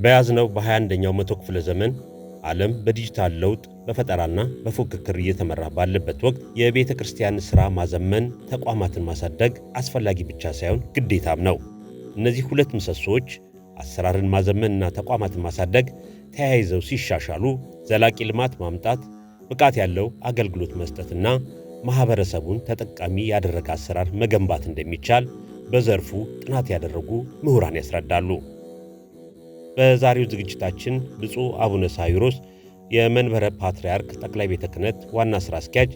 በያዝነው በ21ኛው መቶ ክፍለ ዘመን ዓለም በዲጂታል ለውጥ በፈጠራና በፉክክር እየተመራ ባለበት ወቅት የቤተ ክርስቲያን ሥራ ማዘመን፣ ተቋማትን ማሳደግ አስፈላጊ ብቻ ሳይሆን ግዴታም ነው። እነዚህ ሁለት ምሰሶዎች አሰራርን ማዘመንና ተቋማትን ማሳደግ ተያይዘው ሲሻሻሉ ዘላቂ ልማት ማምጣት፣ ብቃት ያለው አገልግሎት መስጠትና ማህበረሰቡን ተጠቃሚ ያደረገ አሰራር መገንባት እንደሚቻል በዘርፉ ጥናት ያደረጉ ምሁራን ያስረዳሉ። በዛሬው ዝግጅታችን ብፁዕ አቡነ ሳዊሮስ የመንበረ ፓትርያርክ ጠቅላይ ቤተ ክህነት ዋና ሥራ አስኪያጅ፣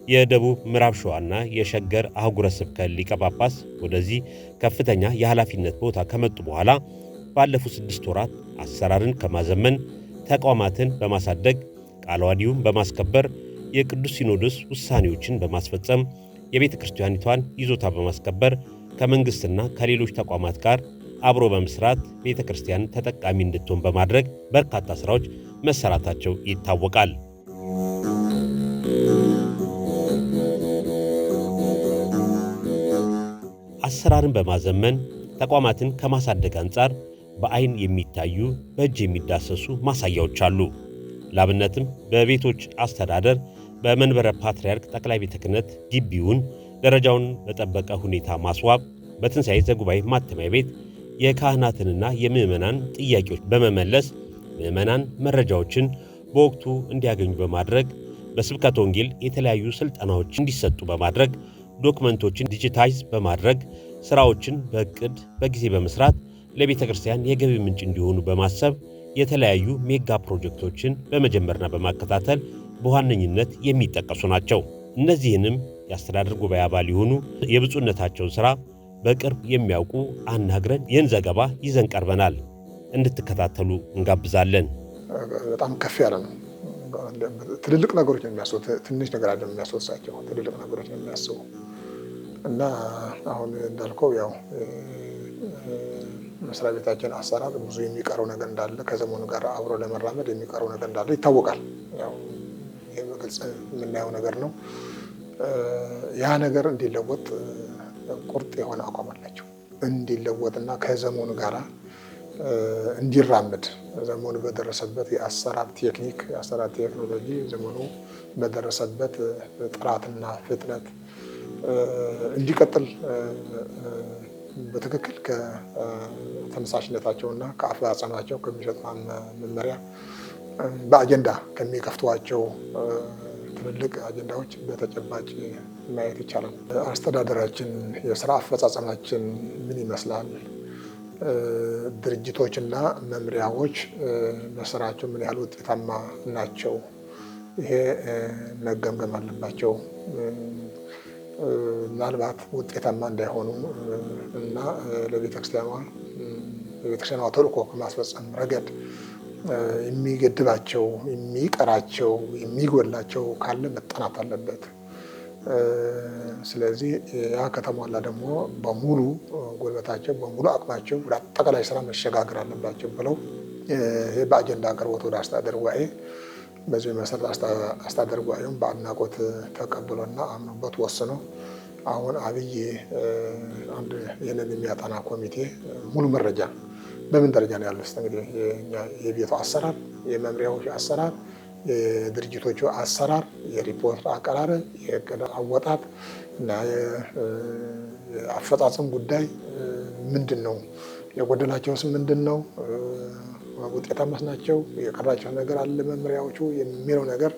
የደቡብ ምዕራብ ሸዋና የሸገር አህጉረ ስብከት ሊቀ ጳጳስ ወደዚህ ከፍተኛ የኃላፊነት ቦታ ከመጡ በኋላ ባለፉት 6 ወራት አሰራርን ከማዘመን ተቋማትን በማሳደግ ቃለ ዓዋዲውን በማስከበር የቅዱስ ሲኖዶስ ውሳኔዎችን በማስፈጸም የቤተ ክርስቲያኒቷን ይዞታ በማስከበር ከመንግሥትና ከሌሎች ተቋማት ጋር አብሮ በመስራት ቤተ ክርስቲያን ተጠቃሚ እንድትሆን በማድረግ በርካታ ሥራዎች መሰራታቸው ይታወቃል። አሰራርን በማዘመን ተቋማትን ከማሳደግ አንጻር በአይን የሚታዩ በእጅ የሚዳሰሱ ማሳያዎች አሉ። ላብነትም በቤቶች አስተዳደር በመንበረ ፓትርያርክ ጠቅላይ ቤተ ክህነት ግቢውን ደረጃውን በጠበቀ ሁኔታ ማስዋብ፣ በትንሣኤ ዘጉባኤ ማተሚያ ቤት የካህናትንና የምዕመናን ጥያቄዎች በመመለስ ምዕመናን መረጃዎችን በወቅቱ እንዲያገኙ በማድረግ በስብከተ ወንጌል የተለያዩ ሥልጠናዎች እንዲሰጡ በማድረግ ዶክመንቶችን ዲጂታይዝ በማድረግ ሥራዎችን በዕቅድ በጊዜ በመስራት ለቤተ ክርስቲያን የገቢ ምንጭ እንዲሆኑ በማሰብ የተለያዩ ሜጋ ፕሮጀክቶችን በመጀመርና በማከታተል በዋነኝነት የሚጠቀሱ ናቸው። እነዚህንም የአስተዳደር ጉባኤ አባል የሆኑ የብፁዕነታቸውን ሥራ በቅርብ የሚያውቁ አናግረን ይህን ዘገባ ይዘን ቀርበናል። እንድትከታተሉ እንጋብዛለን። በጣም ከፍ ያለ ነው። ትልልቅ ነገሮች ነው የሚያስቡት። ትንሽ ነገር አይደለም የሚያስቡት እሳቸው ትልልቅ ነገሮች ነው የሚያስቡ እና አሁን እንዳልከው ያው መስሪያ ቤታችን አሰራር ብዙ የሚቀረው ነገር እንዳለ ከዘመኑ ጋር አብሮ ለመራመድ የሚቀረው ነገር እንዳለ ይታወቃል። ያው ይሄ በግልጽ የምናየው ነገር ነው። ያ ነገር እንዲለወጥ ቁርጥ የሆነ አቋም አላቸው። እንዲለወጥና ከዘመኑ ጋር እንዲራመድ ዘመኑ በደረሰበት የአሰራር ቴክኒክ የአሰራር ቴክኖሎጂ ዘመኑ በደረሰበት ጥራትና ፍጥነት እንዲቀጥል በትክክል ከተነሳሽነታቸውና ከአፈጻጸማቸው ከሚሰጡት መመሪያ በአጀንዳ ከሚከፍቷቸው ትልልቅ አጀንዳዎች በተጨባጭ ማየት ይቻላል። አስተዳደራችን፣ የስራ አፈጻጸማችን ምን ይመስላል? ድርጅቶችና መምሪያዎች በስራቸው ምን ያህል ውጤታማ ናቸው? ይሄ መገምገም አለባቸው። ምናልባት ውጤታማ እንዳይሆኑ እና ለቤተክርስቲያኗ ተልእኮ ከማስፈጸም ረገድ የሚገድባቸው፣ የሚቀራቸው፣ የሚጎላቸው ካለ መጠናት አለበት። ስለዚህ ያ ከተሟላ ደግሞ በሙሉ ጉልበታቸው በሙሉ አቅማቸው ወደ አጠቃላይ ስራ መሸጋገር አለባቸው ብለው ይሄ በአጀንዳ አቅርቦት ወደ አስተዳደር ጉባኤ በዚህ መሰረት አስተዳደር ጉባኤውን በአድናቆት ተቀብሎና አምኖበት ወስኖ አሁን አብይ አንድ ይህንን የሚያጠና ኮሚቴ ሙሉ መረጃ በምን ደረጃ ነው ያለው? እንግዲህ የቤቱ አሰራር፣ የመምሪያዎች አሰራር፣ የድርጅቶቹ አሰራር፣ የሪፖርት አቀራረብ፣ የእቅድ አወጣት እና የአፈጻጸም ጉዳይ ምንድን ነው? የጎደላቸውስ ምንድን ነው? ውጤታማስ ናቸው? የቀራቸው ነገር አለ መምሪያዎቹ የሚለው ነገር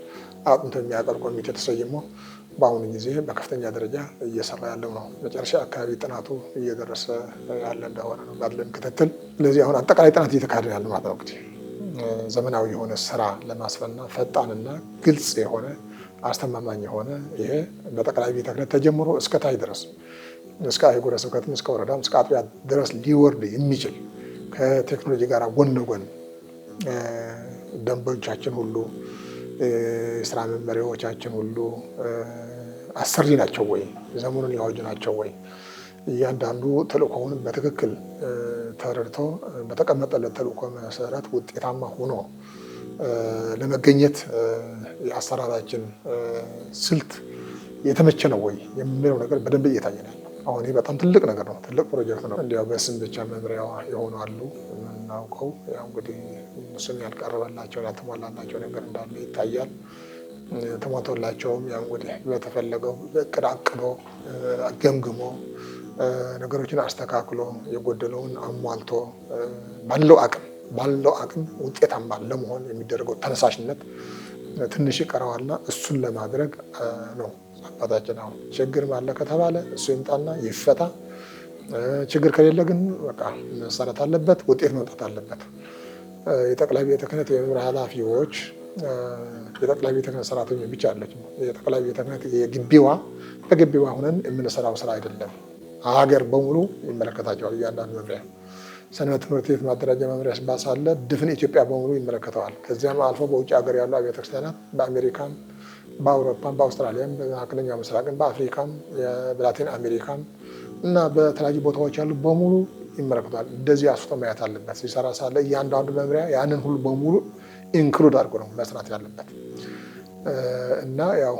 አጥንቶ የሚያቀርብ ኮሚቴ ተሰይሞ በአሁኑ ጊዜ በከፍተኛ ደረጃ እየሰራ ያለው ነው። መጨረሻ አካባቢ ጥናቱ እየደረሰ ያለ እንደሆነ ነው ባለን ክትትል። ስለዚህ አሁን አጠቃላይ ጥናት እየተካሄደ ያለ ማለት ነው። እንግዲህ ዘመናዊ የሆነ ስራ ለማስፈና ፈጣንና ግልጽ የሆነ አስተማማኝ የሆነ ይሄ በጠቅላይ ቤተ ክህነት ተጀምሮ እስከ ታች ድረስ እስከ አህጉረ ስብከትም እስከ ወረዳም እስከ አጥቢያ ድረስ ሊወርድ የሚችል ከቴክኖሎጂ ጋር ጎን ለጎን ደንቦቻችን ሁሉ የስራ መመሪያዎቻችን ሁሉ አሰሪ ናቸው ወይ? ዘመኑን ያዋጁ ናቸው ወይ? እያንዳንዱ ተልእኮውን በትክክል ተረድቶ በተቀመጠለት ተልእኮ መሰረት ውጤታማ ሆኖ ለመገኘት የአሰራራችን ስልት የተመቸ ነው ወይ የሚለው ነገር በደንብ እየታየ ነው። አሁን ይህ በጣም ትልቅ ነገር ነው፣ ትልቅ ፕሮጀክት ነው። እንዲያው በስም ብቻ መምሪያ የሆኑ አሉ እና አውቀው ያው እንግዲህ ስም ያልቀረበላቸው ያልተሟላላቸው ነገር እንዳለ ይታያል። ተሟልቶላቸውም ያው እንግዲህ በተፈለገው በእቅድ አቅዶ ገምግሞ ነገሮችን አስተካክሎ የጎደለውን አሟልቶ ባለው አቅም ውጤታማ ለመሆን የሚደረገው ተነሳሽነት ትንሽ ይቀረዋልና እሱን ለማድረግ ነው አባታችን አሁን ችግር አለ ከተባለ እሱ ይምጣና ይፈታ። ችግር ከሌለ ግን በቃ መሰራት አለበት፣ ውጤት መምጣት አለበት። የጠቅላይ ቤተ ክህነት የመምሪያ ኃላፊዎች የጠቅላይ ቤተ ክህነት ሰራተኞች ብቻ አለች። የጠቅላይ ቤተ ክህነት በግቢዋ ሆነን የምንሰራው ስራ አይደለም። ሀገር በሙሉ ይመለከታቸዋል። እያንዳንዱ መምሪያ ሰንበት ትምህርት ቤት ማደራጃ መምሪያ ባሳለ ድፍን ኢትዮጵያ በሙሉ ይመለከተዋል። ከዚያም አልፎ በውጭ ሀገር ያሉ አብያተ ክርስቲያናት በአሜሪካም፣ በአውሮፓም፣ በአውስትራሊያም፣ በመካከለኛው ምስራቅም፣ በአፍሪካም፣ በላቲን አሜሪካም እና በተለያዩ ቦታዎች ያሉ በሙሉ ይመለከተዋል። እንደዚህ አስቶ ማየት አለበት። ሲሰራ ሳለ እያንዳንዱ መምሪያ ያንን ሁሉ በሙሉ ኢንክሉድ አድርጎ ነው መስራት ያለበት እና ያው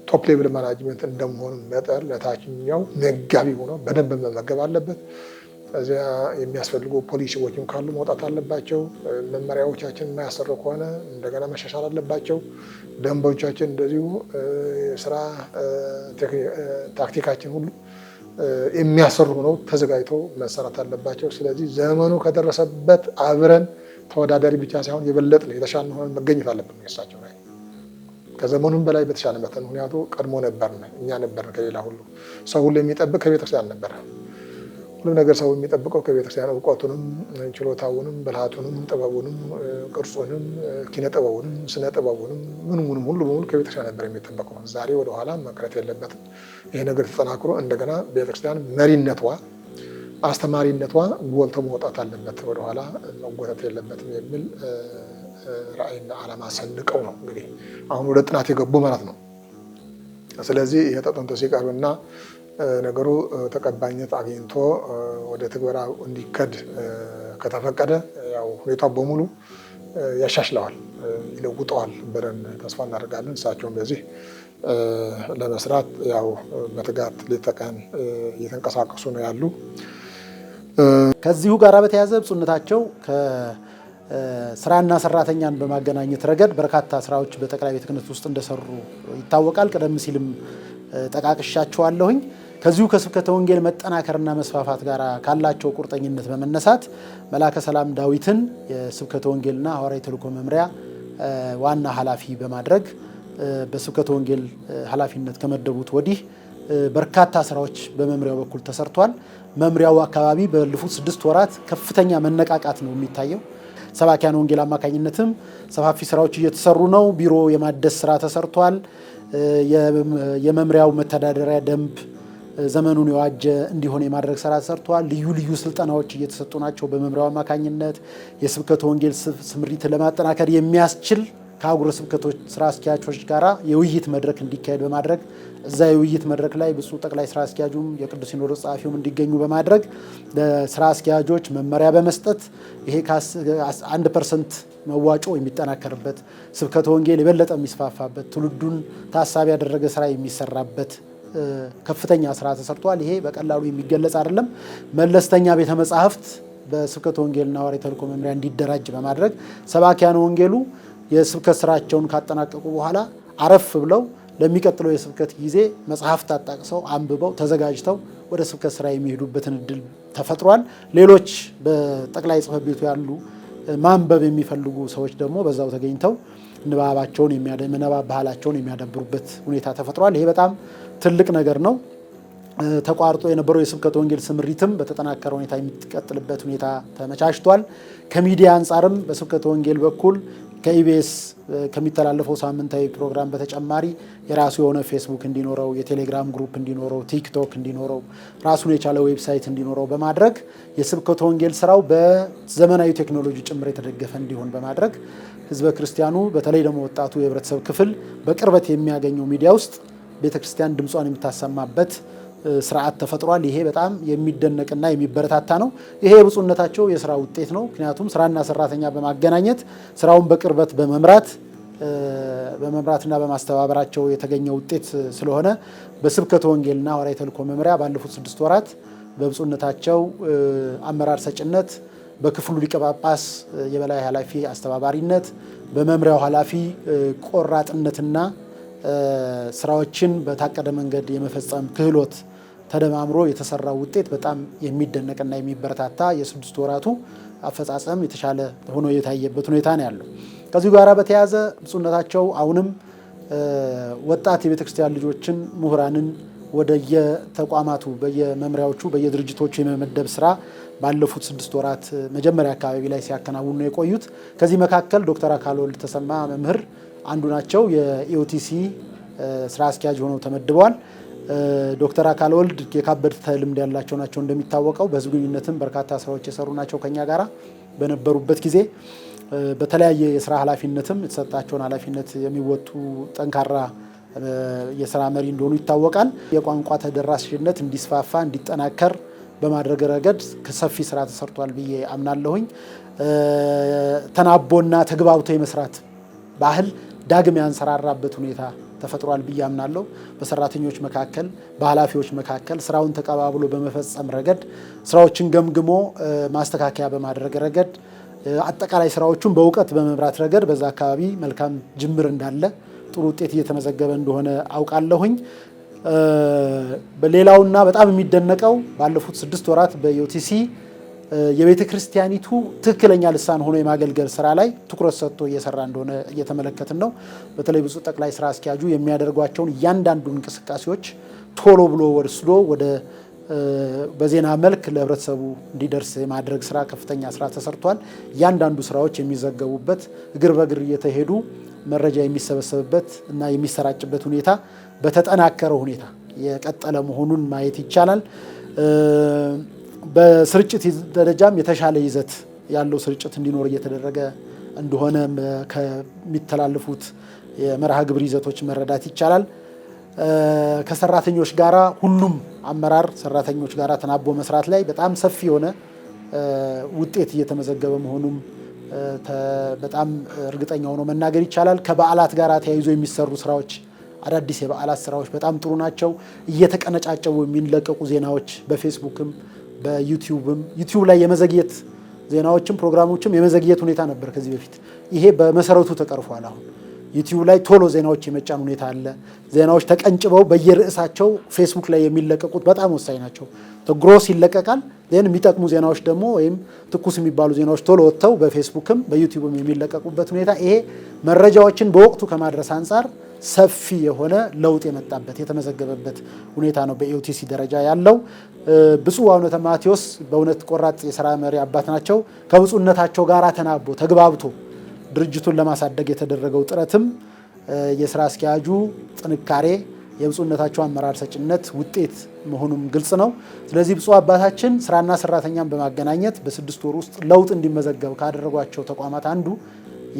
ቶፕ ሌቭል ማናጅመንት እንደመሆኑ መጠን ለታችኛው መጋቢ ሆኖ በደንብ መመገብ አለበት። እዚያ የሚያስፈልጉ ፖሊሲዎችም ካሉ መውጣት አለባቸው። መመሪያዎቻችን የማያሰሩ ከሆነ እንደገና መሻሻል አለባቸው። ደንቦቻችን እንደዚሁ ስራ ታክቲካችን ሁሉ የሚያሰሩ ሆነው ተዘጋጅተው መሰራት አለባቸው። ስለዚህ ዘመኑ ከደረሰበት አብረን ተወዳዳሪ ብቻ ሳይሆን የበለጥን የተሻለ ሆነን መገኘት አለብን። እሳቸው ላይ ከዘመኑም በላይ በተሻለ መጠን ምክንያቱ ቀድሞ ነበርን፣ እኛ ነበርን። ከሌላ ሁሉ ሰው ሁሉ የሚጠብቅ ከቤተክርስቲያን ነበረ። ሁሉም ነገር ሰው የሚጠብቀው ከቤተክርስቲያን እውቀቱንም፣ ችሎታውንም፣ ብልሃቱንም፣ ጥበቡንም፣ ቅርጹንም፣ ኪነ ጥበቡንም፣ ስነ ጥበቡንም ምኑንም ሁሉ በሙሉ ከቤተክርስቲያን ነበር የሚጠበቀው። ዛሬ ወደኋላ መቅረት የለበትም። ይሄ ነገር ተጠናክሮ እንደገና ቤተክርስቲያን መሪነቷ፣ አስተማሪነቷ ጎልቶ መውጣት አለበት፣ ወደኋላ መጎተት የለበትም የሚል ራዕይና ዓላማ ሰንቀው ነው እንግዲህ አሁን ወደ ጥናት የገቡ ማለት ነው። ስለዚህ ይሄ ተጠንቶ ሲቀርብና ነገሩ ተቀባይነት አግኝቶ ወደ ትግበራ እንዲከድ ከተፈቀደ ያው ሁኔታው በሙሉ ያሻሽለዋል፣ ይለውጠዋል ብለን ተስፋ እናደርጋለን። እሳቸውም በዚህ ለመስራት ያው በትጋት ሌት ተቀን እየተንቀሳቀሱ ነው ያሉ። ከዚሁ ጋር በተያያዘ ብፁዕነታቸው ስራና ሰራተኛን በማገናኘት ረገድ በርካታ ስራዎች በጠቅላይ ቤተ ክህነት ውስጥ እንደሰሩ ይታወቃል። ቀደም ሲልም ጠቃቅሻቸዋለሁኝ። ከዚሁ ከስብከተ ወንጌል መጠናከርና መስፋፋት ጋር ካላቸው ቁርጠኝነት በመነሳት መላከ ሰላም ዳዊትን የስብከተ ወንጌልና ሐዋርያዊ ተልእኮ መምሪያ ዋና ኃላፊ በማድረግ በስብከተ ወንጌል ኃላፊነት ከመደቡት ወዲህ በርካታ ስራዎች በመምሪያው በኩል ተሰርቷል። መምሪያው አካባቢ ባለፉት 6 ወራት ከፍተኛ መነቃቃት ነው የሚታየው። ሰባኪያን ወንጌል አማካኝነትም ሰፋፊ ስራዎች እየተሰሩ ነው። ቢሮ የማደስ ስራ ተሰርቷል። የመምሪያው መተዳደሪያ ደንብ ዘመኑን የዋጀ እንዲሆን የማድረግ ስራ ተሰርቷል። ልዩ ልዩ ስልጠናዎች እየተሰጡ ናቸው። በመምሪያው አማካኝነት የስብከተ ወንጌል ስምሪትን ለማጠናከር የሚያስችል ከአህጉረ ስብከቶች ስራ አስኪያጆች ጋራ የውይይት መድረክ እንዲካሄድ በማድረግ እዛ የውይይት መድረክ ላይ ብፁዕ ጠቅላይ ስራ አስኪያጁም የቅዱስ ሲኖዶስ ጸሐፊውም እንዲገኙ በማድረግ ለስራ አስኪያጆች መመሪያ በመስጠት ይሄ 1% መዋጮ የሚጠናከርበት ስብከተ ወንጌል የበለጠ የሚስፋፋበት ትውልዱን ታሳቢ ያደረገ ስራ የሚሰራበት ከፍተኛ ስራ ተሰርቷል። ይሄ በቀላሉ የሚገለጽ አይደለም። መለስተኛ ቤተ መጻሕፍት በስብከተ ወንጌልና ሐዋርያዊ ተልእኮ መምሪያ እንዲደራጅ በማድረግ ሰባኪያን ወንጌሉ የስብከት ስራቸውን ካጠናቀቁ በኋላ አረፍ ብለው ለሚቀጥለው የስብከት ጊዜ መጽሐፍት አጣቅሰው አንብበው ተዘጋጅተው ወደ ስብከት ስራ የሚሄዱበትን እድል ተፈጥሯል። ሌሎች በጠቅላይ ጽሕፈት ቤቱ ያሉ ማንበብ የሚፈልጉ ሰዎች ደግሞ በዛው ተገኝተው ንባባቸውን የመነባብ ባህላቸውን የሚያዳብሩበት ሁኔታ ተፈጥሯል። ይሄ በጣም ትልቅ ነገር ነው። ተቋርጦ የነበረው የስብከተ ወንጌል ስምሪትም በተጠናከረ ሁኔታ የሚቀጥልበት ሁኔታ ተመቻችቷል። ከሚዲያ አንጻርም በስብከተ ወንጌል በኩል ከኢቢኤስ ከሚተላለፈው ሳምንታዊ ፕሮግራም በተጨማሪ የራሱ የሆነ ፌስቡክ እንዲኖረው፣ የቴሌግራም ግሩፕ እንዲኖረው፣ ቲክቶክ እንዲኖረው፣ ራሱን የቻለ ዌብሳይት እንዲኖረው በማድረግ የስብከተ ወንጌል ስራው በዘመናዊ ቴክኖሎጂ ጭምር የተደገፈ እንዲሆን በማድረግ ህዝበ ክርስቲያኑ በተለይ ደግሞ ወጣቱ የህብረተሰብ ክፍል በቅርበት የሚያገኘው ሚዲያ ውስጥ ቤተክርስቲያን ድምጿን የምታሰማበት ስርዓት ተፈጥሯል። ይሄ በጣም የሚደነቅና የሚበረታታ ነው። ይሄ የብፁዕነታቸው የስራ ውጤት ነው። ምክንያቱም ስራና ሰራተኛ በማገናኘት ስራውን በቅርበት በመምራትና በማስተባበራቸው የተገኘ ውጤት ስለሆነ በስብከተ ወንጌልና ሐዋርያዊ ተልእኮ መምሪያ ባለፉት 6 ወራት በብፁዕነታቸው አመራር ሰጭነት በክፍሉ ሊቀ ጳጳስ የበላይ ኃላፊ አስተባባሪነት በመምሪያው ኃላፊ ቆራጥነትና ስራዎችን በታቀደ መንገድ የመፈጸም ክህሎት ተደማምሮ የተሰራው ውጤት በጣም የሚደነቅና የሚበረታታ የ6 ወራቱ አፈጻጸም የተሻለ ሆኖ የታየበት ሁኔታ ነው ያለው። ከዚሁ ጋር በተያያዘ ብፁዕነታቸው አሁንም ወጣት የቤተክርስቲያን ልጆችን ምሁራንን ወደ የተቋማቱ በየመምሪያዎቹ በየድርጅቶቹ የመመደብ ስራ ባለፉት 6 ወራት መጀመሪያ አካባቢ ላይ ሲያከናውኑ የቆዩት። ከዚህ መካከል ዶክተር አካልወልድ ተሰማ መምህር አንዱ ናቸው። የኢኦቲሲ ስራ አስኪያጅ ሆነው ተመድበዋል። ዶክተር አካልወልድ የካበተ ልምድ ያላቸው ናቸው። እንደሚታወቀው በህዝብ ግንኙነትም በርካታ ስራዎች የሰሩ ናቸው። ከኛ ጋራ በነበሩበት ጊዜ በተለያየ የስራ ኃላፊነትም የተሰጣቸውን ኃላፊነት የሚወጡ ጠንካራ የስራ መሪ እንደሆኑ ይታወቃል። የቋንቋ ተደራሽነት እንዲስፋፋ እንዲጠናከር በማድረግ ረገድ ከሰፊ ስራ ተሰርቷል ብዬ አምናለሁኝ። ተናቦና ተግባብቶ የመስራት ባህል ዳግም ያንሰራራበት ሁኔታ ተፈጥሯል ብዬ አምናለሁ። በሰራተኞች መካከል በኃላፊዎች መካከል ስራውን ተቀባብሎ በመፈጸም ረገድ ስራዎችን ገምግሞ ማስተካከያ በማድረግ ረገድ አጠቃላይ ስራዎቹን በእውቀት በመምራት ረገድ በዛ አካባቢ መልካም ጅምር እንዳለ ጥሩ ውጤት እየተመዘገበ እንደሆነ አውቃለሁኝ። በሌላውና በጣም የሚደነቀው ባለፉት 6 ወራት በኢኦቲሲ የቤተ ክርስቲያኒቱ ትክክለኛ ልሳን ሆኖ የማገልገል ስራ ላይ ትኩረት ሰጥቶ እየሰራ እንደሆነ እየተመለከትን ነው። በተለይ ብፁዕ ጠቅላይ ስራ አስኪያጁ የሚያደርጓቸውን እያንዳንዱን እንቅስቃሴዎች ቶሎ ብሎ ወስዶ ወደ በዜና መልክ ለህብረተሰቡ እንዲደርስ የማድረግ ስራ ከፍተኛ ስራ ተሰርቷል። እያንዳንዱ ስራዎች የሚዘገቡበት እግር በእግር እየተሄዱ መረጃ የሚሰበሰብበት እና የሚሰራጭበት ሁኔታ በተጠናከረ ሁኔታ የቀጠለ መሆኑን ማየት ይቻላል። በስርጭት ደረጃም የተሻለ ይዘት ያለው ስርጭት እንዲኖር እየተደረገ እንደሆነ ከሚተላለፉት የመርሃ ግብር ይዘቶች መረዳት ይቻላል። ከሰራተኞች ጋራ ሁሉም አመራር ሰራተኞች ጋራ ተናቦ መስራት ላይ በጣም ሰፊ የሆነ ውጤት እየተመዘገበ መሆኑም በጣም እርግጠኛ ሆኖ መናገር ይቻላል። ከበዓላት ጋር ተያይዞ የሚሰሩ ስራዎች አዳዲስ የበዓላት ስራዎች በጣም ጥሩ ናቸው። እየተቀነጫጨቡ የሚለቀቁ ዜናዎች በፌስቡክም በዩቲዩብም ዩቲዩብ ላይ የመዘግየት ዜናዎችም ፕሮግራሞችም የመዘግየት ሁኔታ ነበር ከዚህ በፊት። ይሄ በመሰረቱ ተቀርፏል። አሁን ዩቲዩብ ላይ ቶሎ ዜናዎች የመጫን ሁኔታ አለ። ዜናዎች ተቀንጭበው በየርዕሳቸው ፌስቡክ ላይ የሚለቀቁት በጣም ወሳኝ ናቸው። ግሮስ ይለቀቃል። የሚጠቅሙ ዜናዎች ደግሞ ወይም ትኩስ የሚባሉ ዜናዎች ቶሎ ወጥተው በፌስቡክም በዩቲዩብም የሚለቀቁበት ሁኔታ ይሄ መረጃዎችን በወቅቱ ከማድረስ አንጻር ሰፊ የሆነ ለውጥ የመጣበት የተመዘገበበት ሁኔታ ነው በኢኦቲሲ ደረጃ ያለው። ብፁዕ አቡነ ማቴዎስ በእውነት ቆራጥ የሥራ መሪ አባት ናቸው። ከብፁዕነታቸው ጋር ተናቦ ተግባብቶ ድርጅቱን ለማሳደግ የተደረገው ጥረትም የስራ አስኪያጁ ጥንካሬ የብፁዕነታቸው አመራር ሰጭነት ውጤት መሆኑም ግልጽ ነው። ስለዚህ ብፁዕ አባታችን ስራና ሰራተኛን በማገናኘት በ6 ወር ውስጥ ለውጥ እንዲመዘገብ ካደረጓቸው ተቋማት አንዱ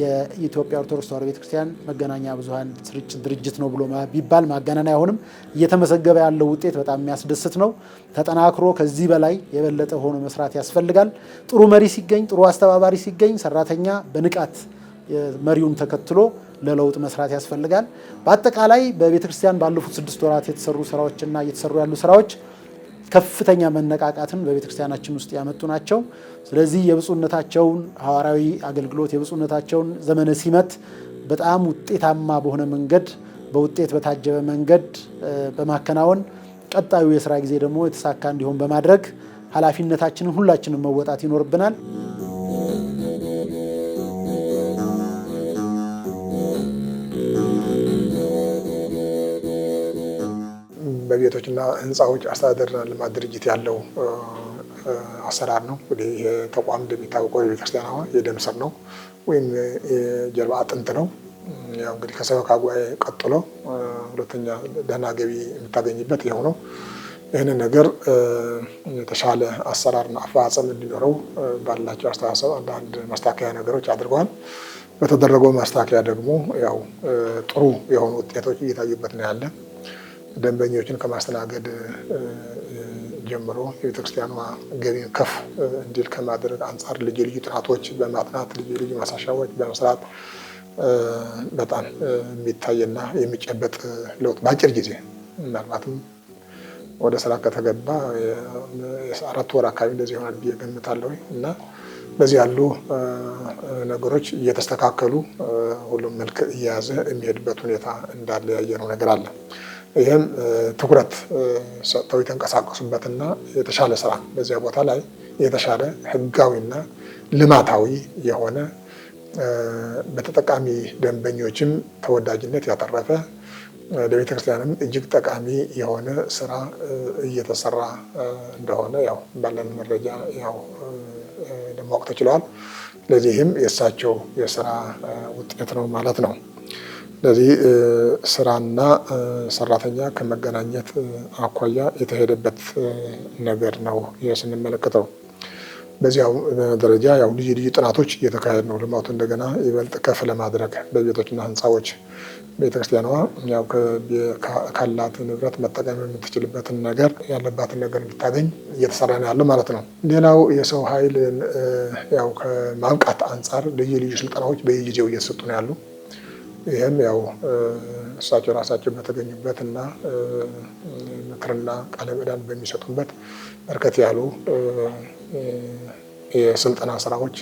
የኢትዮጵያ ኦርቶዶክስ ተዋሕዶ ቤተክርስቲያን መገናኛ ብዙኃን ስርጭት ድርጅት ነው ብሎ ቢባል ማጋነን አይሆንም። እየተመዘገበ ያለው ውጤት በጣም የሚያስደስት ነው። ተጠናክሮ ከዚህ በላይ የበለጠ ሆኖ መስራት ያስፈልጋል። ጥሩ መሪ ሲገኝ፣ ጥሩ አስተባባሪ ሲገኝ ሰራተኛ በንቃት መሪውን ተከትሎ ለለውጥ መስራት ያስፈልጋል። በአጠቃላይ በቤተክርስቲያን ባለፉት 6 ወራት የተሰሩ ስራዎችና እየተሰሩ ያሉ ስራዎች ከፍተኛ መነቃቃትን በቤተክርስቲያናችን ውስጥ ያመጡ ናቸው። ስለዚህ የብፁዕነታቸውን ሐዋርያዊ አገልግሎት የብፁዕነታቸውን ዘመነ ሲመት በጣም ውጤታማ በሆነ መንገድ በውጤት በታጀበ መንገድ በማከናወን ቀጣዩ የስራ ጊዜ ደግሞ የተሳካ እንዲሆን በማድረግ ኃላፊነታችንን ሁላችንም መወጣት ይኖርብናል። በቤቶችና ህንፃዎች አስተዳደርና ልማት ድርጅት ያለው አሰራር ነው። እንግዲህ ይሄ ተቋም እንደሚታወቀው የቤተክርስቲያን የደም ስር ነው ወይም የጀርባ አጥንት ነው። ያው እንግዲህ ከሰበካ ጉባኤ ቀጥሎ ሁለተኛ ደህና ገቢ የምታገኝበት ይኸው ነው። ይህንን ነገር የተሻለ አሰራርና አፈጻጸም እንዲኖረው ባላቸው አስተሳሰብ አንዳንድ ማስተካከያ ነገሮች አድርገዋል። በተደረገው ማስተካከያ ደግሞ ያው ጥሩ የሆኑ ውጤቶች እየታዩበት ነው ያለ። ደንበኞችን ከማስተናገድ ጀምሮ የቤተክርስቲያኗ ገቢን ከፍ እንዲል ከማድረግ አንጻር ልዩ ልዩ ጥናቶች በማጥናት ልዩ ልዩ ማሳሻዎች በመስራት በጣም የሚታይና የሚጨበጥ ለውጥ በአጭር ጊዜ ምናልባትም ወደ ስራ ከተገባ 4 ወር አካባቢ እንደዚህ ይሆናል ብዬ ገምታለሁ እና በዚህ ያሉ ነገሮች እየተስተካከሉ ሁሉም መልክ እየያዘ የሚሄድበት ሁኔታ እንዳለ ያየነው ነገር አለ። ይህም ትኩረት ሰጥተው የተንቀሳቀሱበትና የተሻለ ስራ በዚያ ቦታ ላይ የተሻለ ህጋዊና ልማታዊ የሆነ በተጠቃሚ ደንበኞችም ተወዳጅነት ያተረፈ ለቤተ ክርስቲያንም እጅግ ጠቃሚ የሆነ ስራ እየተሰራ እንደሆነ ያው ባለን መረጃ ያው ለማወቅ ተችሏል። ለዚህም የእሳቸው የስራ ውጤት ነው ማለት ነው። ስለዚህ ስራና ሰራተኛ ከመገናኘት አኳያ የተሄደበት ነገር ነው ስንመለከተው። በዚያው ደረጃ ያው ልዩ ጥናቶች እየተካሄዱ ነው። ልማቱ እንደገና ይበልጥ ከፍ ለማድረግ በቤቶችና ህንፃዎች ቤተክርስቲያኗ ያው ካላት ንብረት መጠቀም የምትችልበትን ነገር ያለባትን ነገር እንድታገኝ እየተሰራ ነው ያለው ማለት ነው። ሌላው የሰው ኃይል ያው ከማብቃት አንጻር ልዩ ስልጠናዎች በየጊዜው እየተሰጡ ነው ያሉ። ይህም ያው እሳቸው ራሳቸው በተገኙበት እና ምክርና ቃለ ምዕዳን በሚሰጡበት በርከት ያሉ የስልጠና ስራዎች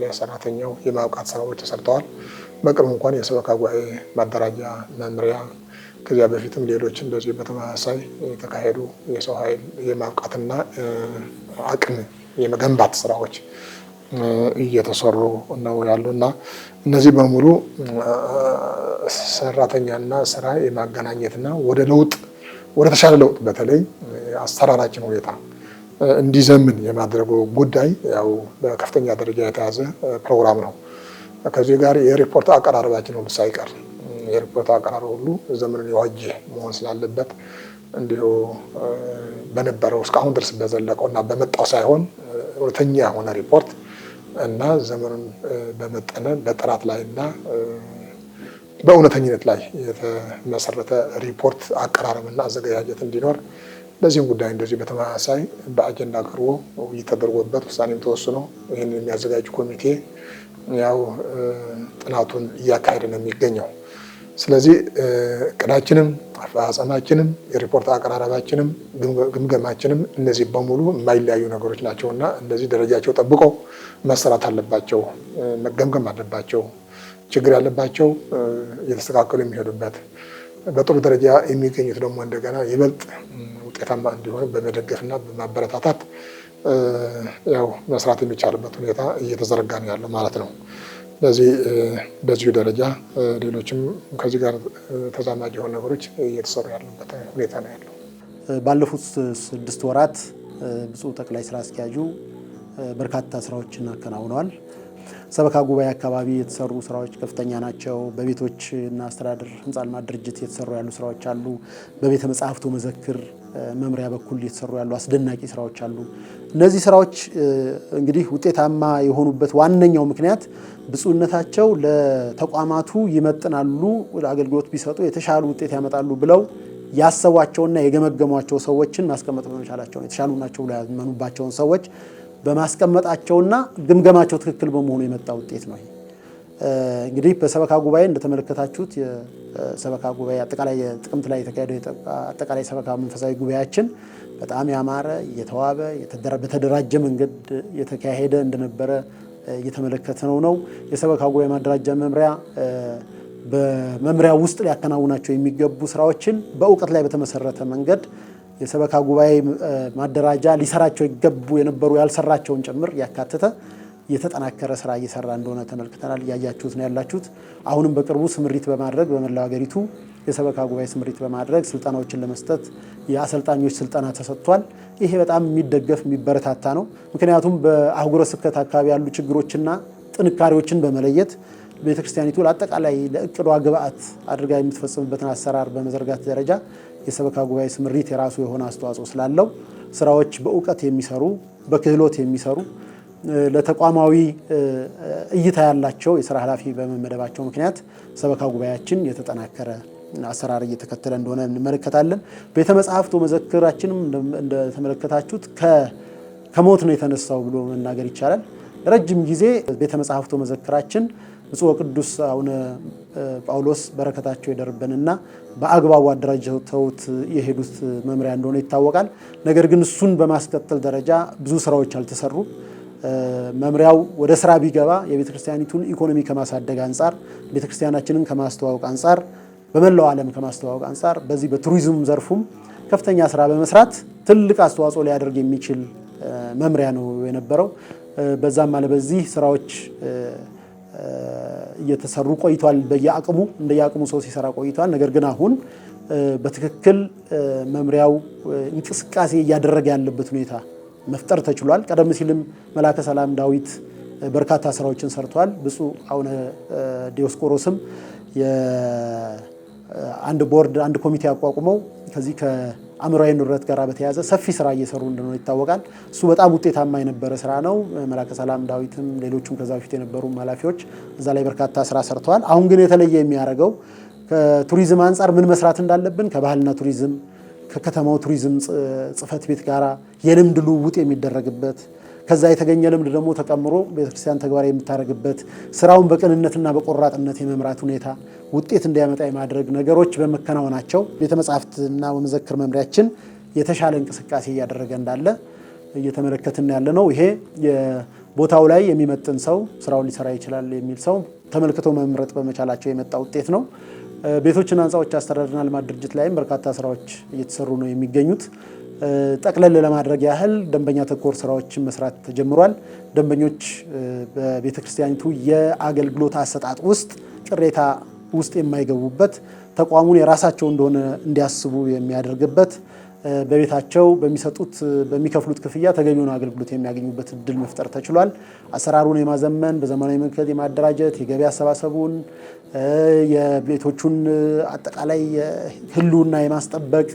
ለሰራተኛው የማብቃት ስራዎች ተሰርተዋል። በቅርቡ እንኳን የሰበካ ጉባኤ ማደራጃ መምሪያ ከዚያ በፊትም ሌሎች እንደዚህ በተመሳሳይ የተካሄዱ የሰው ኃይል የማብቃትና አቅም የመገንባት ስራዎች እየተሰሩ ነው ያሉና እነዚህ በሙሉ ሰራተኛና ስራ የማገናኘትና ወደ ተሻለ ለውጥ በተለይ አሰራራችን ሁኔታ እንዲዘምን የማድረጉ ጉዳይ ያው በከፍተኛ ደረጃ የተያዘ ፕሮግራም ነው። ከዚህ ጋር የሪፖርት አቀራረባችን ሁሉ ሳይቀር የሪፖርት አቀራረብ ሁሉ ዘመኑን የዋጀ መሆን ስላለበት እንዲሁ በነበረው እስካሁን ድረስ በዘለቀው እና በመጣው ሳይሆን እውነተኛ የሆነ ሪፖርት እና ዘመኑን በመጠነ በጥራት ላይ እና በእውነተኝነት ላይ የተመሰረተ ሪፖርት አቀራረብና አዘገጃጀት እንዲኖር ለዚህም ጉዳይ እንደዚህ በተመሳሳይ በአጀንዳ ቀርቦ ውይይት ተደርጎበት ውሳኔም ተወስኖ ይህን የሚያዘጋጅ ኮሚቴ ያው ጥናቱን እያካሄደ ነው የሚገኘው። ስለዚህ እቅዳችንም አፈጻጸማችንም የሪፖርት አቀራረባችንም ግምገማችንም እነዚህ በሙሉ የማይለያዩ ነገሮች ናቸውና እነዚህ ደረጃቸው ጠብቀው መሰራት አለባቸው፣ መገምገም አለባቸው። ችግር ያለባቸው እየተስተካከሉ የሚሄዱበት በጥሩ ደረጃ የሚገኙት ደግሞ እንደገና ይበልጥ ውጤታማ እንዲሆኑ በመደገፍና በማበረታታት ያው መስራት የሚቻልበት ሁኔታ እየተዘረጋ ነው ያለው ማለት ነው። ስለዚህ በዚሁ ደረጃ ሌሎችም ከዚህ ጋር ተዛማጅ የሆኑ ነገሮች እየተሰሩ ያሉበት ሁኔታ ነው ያለው። ባለፉት 6 ወራት ብፁዕ ጠቅላይ ስራ አስኪያጁ በርካታ ስራዎችን አከናውነዋል። ሰበካ ጉባኤ አካባቢ የተሰሩ ስራዎች ከፍተኛ ናቸው። በቤቶች እና አስተዳደር ህንፃ ልማት ድርጅት የተሰሩ ያሉ ስራዎች አሉ። በቤተ መጻሕፍቱ መዘክር መምሪያ በኩል የተሰሩ ያሉ አስደናቂ ስራዎች አሉ። እነዚህ ስራዎች እንግዲህ ውጤታማ የሆኑበት ዋነኛው ምክንያት ብፁዕነታቸው ለተቋማቱ ይመጥናሉ፣ አገልግሎት ቢሰጡ የተሻሉ ውጤት ያመጣሉ ብለው ያሰቧቸውና የገመገሟቸው ሰዎችን ማስቀመጥ በመቻላቸው የተሻሉ ናቸው ብለው ያመኑባቸውን ሰዎች በማስቀመጣቸውና ግምገማቸው ትክክል በመሆኑ የመጣ ውጤት ነው። እንግዲህ በሰበካ ጉባኤ እንደተመለከታችሁት የሰበካ ጉባኤ አጠቃላይ ጥቅምት ላይ የተካሄደው አጠቃላይ ሰበካ መንፈሳዊ ጉባኤያችን በጣም ያማረ የተዋበ በተደራጀ መንገድ የተካሄደ እንደነበረ እየተመለከትነው ነው። የሰበካ ጉባኤ ማደራጃ መምሪያ በመምሪያ ውስጥ ሊያከናውናቸው የሚገቡ ስራዎችን በእውቀት ላይ በተመሰረተ መንገድ የሰበካ ጉባኤ ማደራጃ ሊሰራቸው ይገቡ የነበሩ ያልሰራቸውን ጭምር ያካተተ የተጠናከረ ስራ እየሰራ እንደሆነ ተመልክተናል። እያያችሁት ነው ያላችሁት። አሁንም በቅርቡ ስምሪት በማድረግ በመላው ሀገሪቱ የሰበካ ጉባኤ ስምሪት በማድረግ ስልጠናዎችን ለመስጠት የአሰልጣኞች ስልጠና ተሰጥቷል። ይሄ በጣም የሚደገፍ የሚበረታታ ነው። ምክንያቱም በአህጉረ ስብከት አካባቢ ያሉ ችግሮችና ጥንካሬዎችን በመለየት ቤተክርስቲያኒቱ ለአጠቃላይ ለእቅዷ ግብአት አድርጋ የምትፈጽምበትን አሰራር በመዘርጋት ደረጃ የሰበካ ጉባኤ ስምሪት የራሱ የሆነ አስተዋጽኦ ስላለው ስራዎች በእውቀት የሚሰሩ በክህሎት የሚሰሩ ለተቋማዊ እይታ ያላቸው የስራ ኃላፊ በመመደባቸው ምክንያት ሰበካ ጉባኤያችን የተጠናከረ አሰራር እየተከተለ እንደሆነ እንመለከታለን። ቤተ መጻሕፍቱ መዘክራችንም እንደተመለከታችሁት ከሞት ነው የተነሳው ብሎ መናገር ይቻላል። ረጅም ጊዜ ቤተ መጻሕፍቱ መዘክራችን ብፁዕ ወቅዱስ አቡነ ጳውሎስ በረከታቸው ይደርብንና በአግባቡ አደራጅተውት የሄዱት መምሪያ እንደሆነ ይታወቃል። ነገር ግን እሱን በማስቀጠል ደረጃ ብዙ ስራዎች አልተሰሩ። መምሪያው ወደ ስራ ቢገባ የቤተክርስቲያኒቱን ኢኮኖሚ ከማሳደግ አንጻር፣ ቤተክርስቲያናችንን ከማስተዋወቅ አንጻር፣ በመላው ዓለም ከማስተዋወቅ አንጻር በዚህ በቱሪዝም ዘርፉም ከፍተኛ ስራ በመስራት ትልቅ አስተዋጽኦ ሊያደርግ የሚችል መምሪያ ነው የነበረው። በዛም አለ በዚህ ስራዎች እየተሰሩ ቆይቷል። እንደየአቅሙ ሰው ሲሰራ ቆይቷል። ነገር ግን አሁን በትክክል መምሪያው እንቅስቃሴ እያደረገ ያለበት ሁኔታ መፍጠር ተችሏል። ቀደም ሲልም መላከ ሰላም ዳዊት በርካታ ስራዎችን ሰርቷል። ብፁዕ አቡነ ዲዮስቆሮስም አንድ ኮሚቴ አቋቁመው ከዚህ ከአእምሯዊ ንብረት ጋር በተያያዘ ሰፊ ስራ እየሰሩ እንደሆነ ይታወቃል። እሱ በጣም ውጤታማ የነበረ ስራ ነው። መላከ ሰላም ዳዊትም ሌሎቹም ከዛ በፊት የነበሩ ኃላፊዎች እዛ ላይ በርካታ ስራ ሰርተዋል። አሁን ግን የተለየ የሚያደርገው ከቱሪዝም አንጻር ምን መስራት እንዳለብን ከባህልና ቱሪዝም ከከተማው ቱሪዝም ጽሕፈት ቤት ጋር የልምድ ልውውጥ የሚደረግበት ከዛ የተገኘ ልምድ ደግሞ ተቀምሮ ቤተክርስቲያን ተግባራዊ የምታደርግበት ስራውን በቅንነትና በቆራጥነት የመምራት ሁኔታ ውጤት እንዲያመጣ የማድረግ ነገሮች በመከናወናቸው ቤተ መጻሕፍትና ወመዘክር መምሪያችን የተሻለ እንቅስቃሴ እያደረገ እንዳለ እየተመለከትን ያለ ነው። ይሄ ቦታው ላይ የሚመጥን ሰው ስራውን ሊሰራ ይችላል የሚል ሰው ተመልክቶ መምረጥ በመቻላቸው የመጣ ውጤት ነው። ቤቶችና ህንፃዎች አስተዳደርና ልማት ድርጅት ላይም በርካታ ስራዎች እየተሰሩ ነው የሚገኙት። ጠቅለል ለማድረግ ያህል ደንበኛ ተኮር ስራዎችን መስራት ተጀምሯል። ደንበኞች በቤተክርስቲያኒቱ የአገልግሎት አሰጣጥ ውስጥ ቅሬታ ውስጥ የማይገቡበት ተቋሙን የራሳቸው እንደሆነ እንዲያስቡ የሚያደርግበት በቤታቸው በሚከፍሉት ክፍያ ተገቢውን አገልግሎት የሚያገኙበት እድል መፍጠር ተችሏል። አሰራሩን የማዘመን በዘመናዊ መንገድ የማደራጀት የገቢ አሰባሰቡን የቤቶቹን አጠቃላይ ህልውና የማስጠበቅ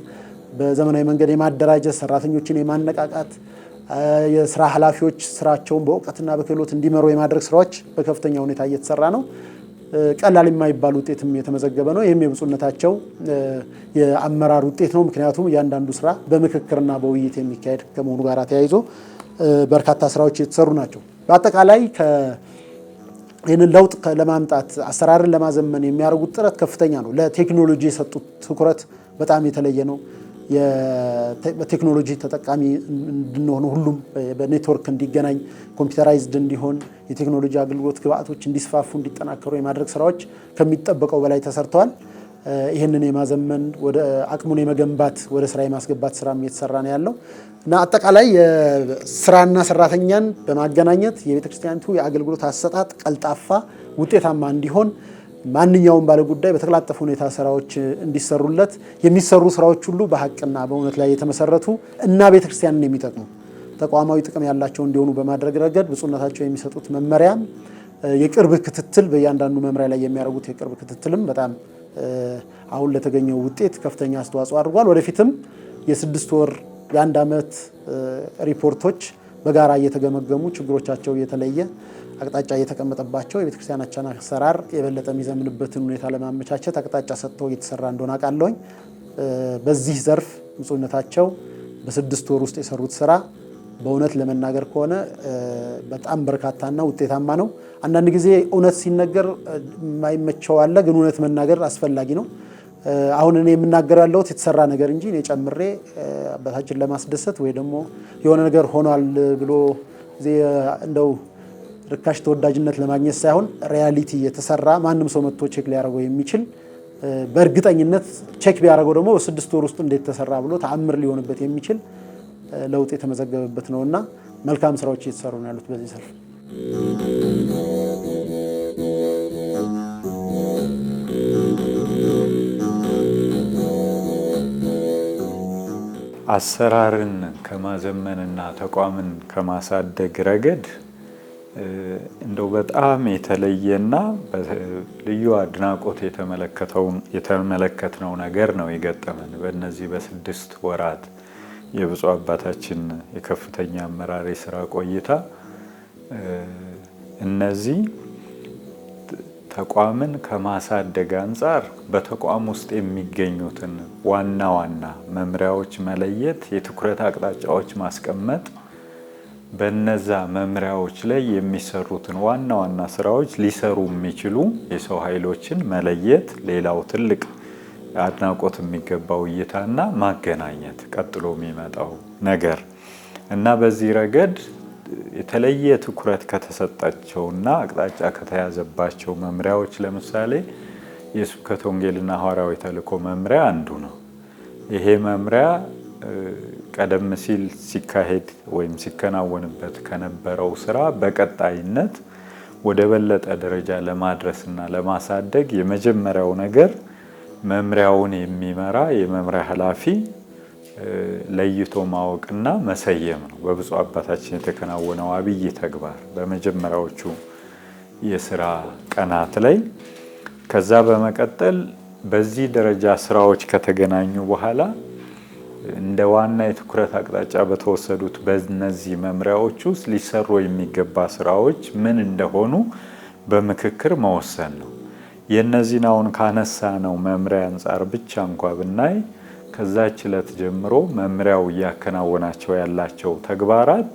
በዘመናዊ መንገድ የማደራጀት ሰራተኞችን የማነቃቃት የስራ ኃላፊዎች ስራቸውን በእውቀትና በክህሎት እንዲመሩ የማድረግ ስራዎች በከፍተኛ ሁኔታ እየተሰራ ነው። ቀላል የማይባል ውጤትም የተመዘገበ ነው። ይህም የብፁዕነታቸው የአመራር ውጤት ነው። ምክንያቱም እያንዳንዱ ስራ በምክክርና በውይይት የሚካሄድ ከመሆኑ ጋር ተያይዞ በርካታ ስራዎች የተሰሩ ናቸው። በአጠቃላይ ይህንን ለውጥ ለማምጣት አሰራርን ለማዘመን የሚያደርጉት ጥረት ከፍተኛ ነው። ለቴክኖሎጂ የሰጡት ትኩረት በጣም የተለየ ነው። በቴክኖሎጂ ተጠቃሚ እንድንሆን ሁሉም በኔትወርክ እንዲገናኝ ኮምፒውተራይዝድ እንዲሆን የቴክኖሎጂ አገልግሎት ግብአቶች እንዲስፋፉ እንዲጠናከሩ የማድረግ ስራዎች ከሚጠበቀው በላይ ተሰርተዋል። ይህንን የማዘመን ወደ አቅሙን የመገንባት ወደ ስራ የማስገባት ስራም እየተሰራ ነው ያለው እና አጠቃላይ ስራና ሰራተኛን በማገናኘት የቤተክርስቲያኒቱ የአገልግሎት አሰጣጥ ቀልጣፋ ውጤታማ እንዲሆን ማንኛውም ባለጉዳይ በተቀላጠፈ ሁኔታ ስራዎች እንዲሰሩለት የሚሰሩ ስራዎች ሁሉ በሀቅና በእውነት ላይ የተመሰረቱ እና ቤተክርስቲያንን የሚጠቅሙ ተቋማዊ ጥቅም ያላቸው እንዲሆኑ በማድረግ ረገድ ብፁዕነታቸው የሚሰጡት መመሪያም የቅርብ ክትትል በእያንዳንዱ መምሪያ ላይ የሚያደርጉት የቅርብ ክትትልም በጣም አሁን ለተገኘው ውጤት ከፍተኛ አስተዋጽኦ አድርጓል። ወደፊትም የ6 ወር የ1 ዓመት ሪፖርቶች በጋራ እየተገመገሙ ችግሮቻቸው እየተለየ አቅጣጫ እየተቀመጠባቸው የቤተክርስቲያናችን አሰራር የበለጠ የሚዘምንበትን ሁኔታ ለማመቻቸት አቅጣጫ ሰጥተው እየተሰራ እንደሆነ አውቃለሁኝ። በዚህ ዘርፍ ብፁዕነታቸው በ6 ወር ውስጥ የሰሩት ስራ በእውነት ለመናገር ከሆነ በጣም በርካታና ውጤታማ ነው። አንዳንድ ጊዜ እውነት ሲነገር የማይመቸው አለ፣ ግን እውነት መናገር አስፈላጊ ነው። አሁን እኔ የምናገር ያለሁት የተሰራ ነገር እንጂ እኔ ጨምሬ አባታችን ለማስደሰት ወይ ደግሞ የሆነ ነገር ሆኗል ብሎ እንደው ርካሽ ተወዳጅነት ለማግኘት ሳይሆን ሪያሊቲ የተሰራ ማንም ሰው መጥቶ ቼክ ሊያደርገው የሚችል በእርግጠኝነት ቼክ ቢያደርገው ደግሞ በ6 ወር ውስጥ እንዴት ተሰራ ብሎ ተአምር ሊሆንበት የሚችል ለውጥ የተመዘገበበት ነውና መልካም ስራዎች እየተሰሩ ነው ያሉት በዚህ ዘርፍ። አሰራርን ከማዘመንና ተቋምን ከማሳደግ ረገድ እንደው በጣም የተለየና ልዩ አድናቆት የተመለከትነው ነገር ነው የገጠመን በእነዚህ በ6 ወራት የብፁዕ አባታችን የከፍተኛ አመራር የስራ ቆይታ። እነዚህ ተቋምን ከማሳደግ አንጻር በተቋም ውስጥ የሚገኙትን ዋና ዋና መምሪያዎች መለየት፣ የትኩረት አቅጣጫዎች ማስቀመጥ፣ በነዛ መምሪያዎች ላይ የሚሰሩትን ዋና ዋና ስራዎች ሊሰሩ የሚችሉ የሰው ኃይሎችን መለየት ሌላው ትልቅ አድናቆት የሚገባው እይታና ማገናኘት ቀጥሎ የሚመጣው ነገር እና በዚህ ረገድ የተለየ ትኩረት ከተሰጣቸውና አቅጣጫ ከተያዘባቸው መምሪያዎች ለምሳሌ የስብከተ ወንጌልና ሐዋርያዊ ተልእኮ መምሪያ አንዱ ነው። ይሄ መምሪያ ቀደም ሲል ሲካሄድ ወይም ሲከናወንበት ከነበረው ስራ በቀጣይነት ወደ በለጠ ደረጃ ለማድረስና ለማሳደግ የመጀመሪያው ነገር መምሪያውን የሚመራ የመምሪያ ኃላፊ ለይቶ ማወቅና መሰየም ነው። በብፁዕ አባታችን የተከናወነው አብይ ተግባር በመጀመሪያዎቹ የስራ ቀናት ላይ። ከዛ በመቀጠል በዚህ ደረጃ ስራዎች ከተገናኙ በኋላ እንደ ዋና የትኩረት አቅጣጫ በተወሰዱት በእነዚህ መምሪያዎች ውስጥ ሊሰሩ የሚገባ ስራዎች ምን እንደሆኑ በምክክር መወሰን ነው። የእነዚህን አሁን ካነሳ ነው መምሪያ አንጻር ብቻ እንኳ ብናይ ከዛች ዕለት ጀምሮ መምሪያው እያከናወናቸው ያላቸው ተግባራት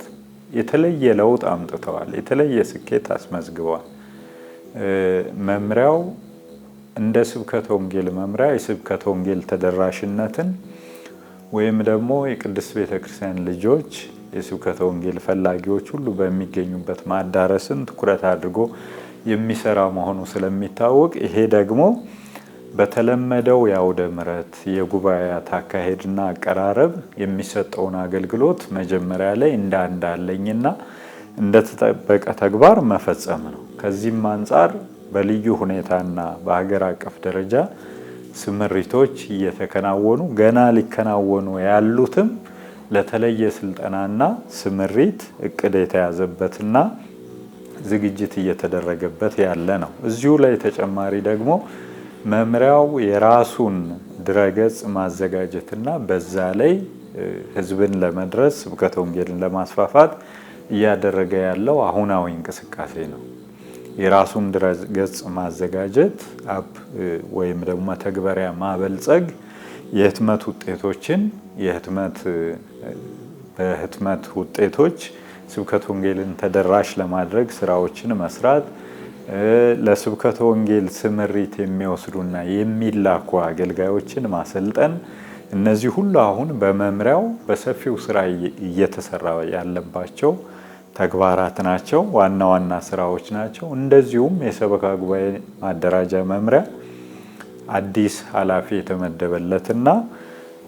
የተለየ ለውጥ አምጥተዋል፣ የተለየ ስኬት አስመዝግበዋል። መምሪያው እንደ ስብከተ ወንጌል መምሪያ የስብከተ ወንጌል ተደራሽነትን ወይም ደግሞ የቅድስት ቤተክርስቲያን ልጆች የስብከተ ወንጌል ፈላጊዎች ሁሉ በሚገኙበት ማዳረስን ትኩረት አድርጎ የሚሰራ መሆኑ ስለሚታወቅ ይሄ ደግሞ በተለመደው የአውደ ምሕረት የጉባኤያት አካሄድና አቀራረብ የሚሰጠውን አገልግሎት መጀመሪያ ላይ እንዳለኝና እንደተጠበቀ ተግባር መፈጸም ነው። ከዚህም አንጻር በልዩ ሁኔታና በሀገር አቀፍ ደረጃ ስምሪቶች እየተከናወኑ ገና ሊከናወኑ ያሉትም ለተለየ ስልጠናና ስምሪት እቅድ የተያዘበትና ዝግጅት እየተደረገበት ያለ ነው። እዚሁ ላይ ተጨማሪ ደግሞ መምሪያው የራሱን ድረገጽ ማዘጋጀትና በዛ ላይ ህዝብን ለመድረስ ስብከተ ወንጌልን ለማስፋፋት እያደረገ ያለው አሁናዊ እንቅስቃሴ ነው። የራሱን ድረገጽ ማዘጋጀት አፕ ወይም ደግሞ መተግበሪያ ማበልጸግ የህትመት ውጤቶችን በህትመት ውጤቶች ስብከተ ወንጌልን ተደራሽ ለማድረግ ስራዎችን መስራት፣ ለስብከተ ወንጌል ስምሪት የሚወስዱና የሚላኩ አገልጋዮችን ማሰልጠን፣ እነዚህ ሁሉ አሁን በመምሪያው በሰፊው ስራ እየተሰራ ያለባቸው ተግባራት ናቸው። ዋና ዋና ስራዎች ናቸው። እንደዚሁም የሰበካ ጉባኤ ማደራጃ መምሪያ አዲስ ኃላፊ የተመደበለትና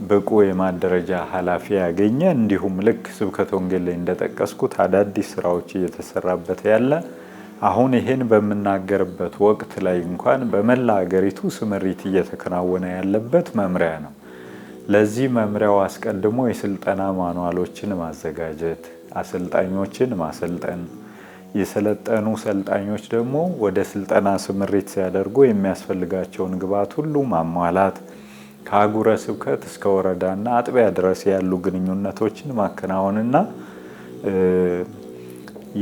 ብቁ የማደረጃ ኃላፊ ያገኘ፣ እንዲሁም ልክ ስብከተ ወንጌል ላይ እንደጠቀስኩት አዳዲስ ስራዎች እየተሰራበት ያለ፣ አሁን ይሄን በምናገርበት ወቅት ላይ እንኳን በመላ ሀገሪቱ ስምሪት እየተከናወነ ያለበት መምሪያ ነው። ለዚህ መምሪያው አስቀድሞ የስልጠና ማኑዋሎችን ማዘጋጀት፣ አሰልጣኞችን ማሰልጠን፣ የሰለጠኑ ሰልጣኞች ደግሞ ወደ ስልጠና ስምሪት ሲያደርጉ የሚያስፈልጋቸውን ግብዓት ሁሉ ማሟላት፣ ከአህጉረ ስብከት እስከ ወረዳና አጥቢያ ድረስ ያሉ ግንኙነቶችን ማከናወንና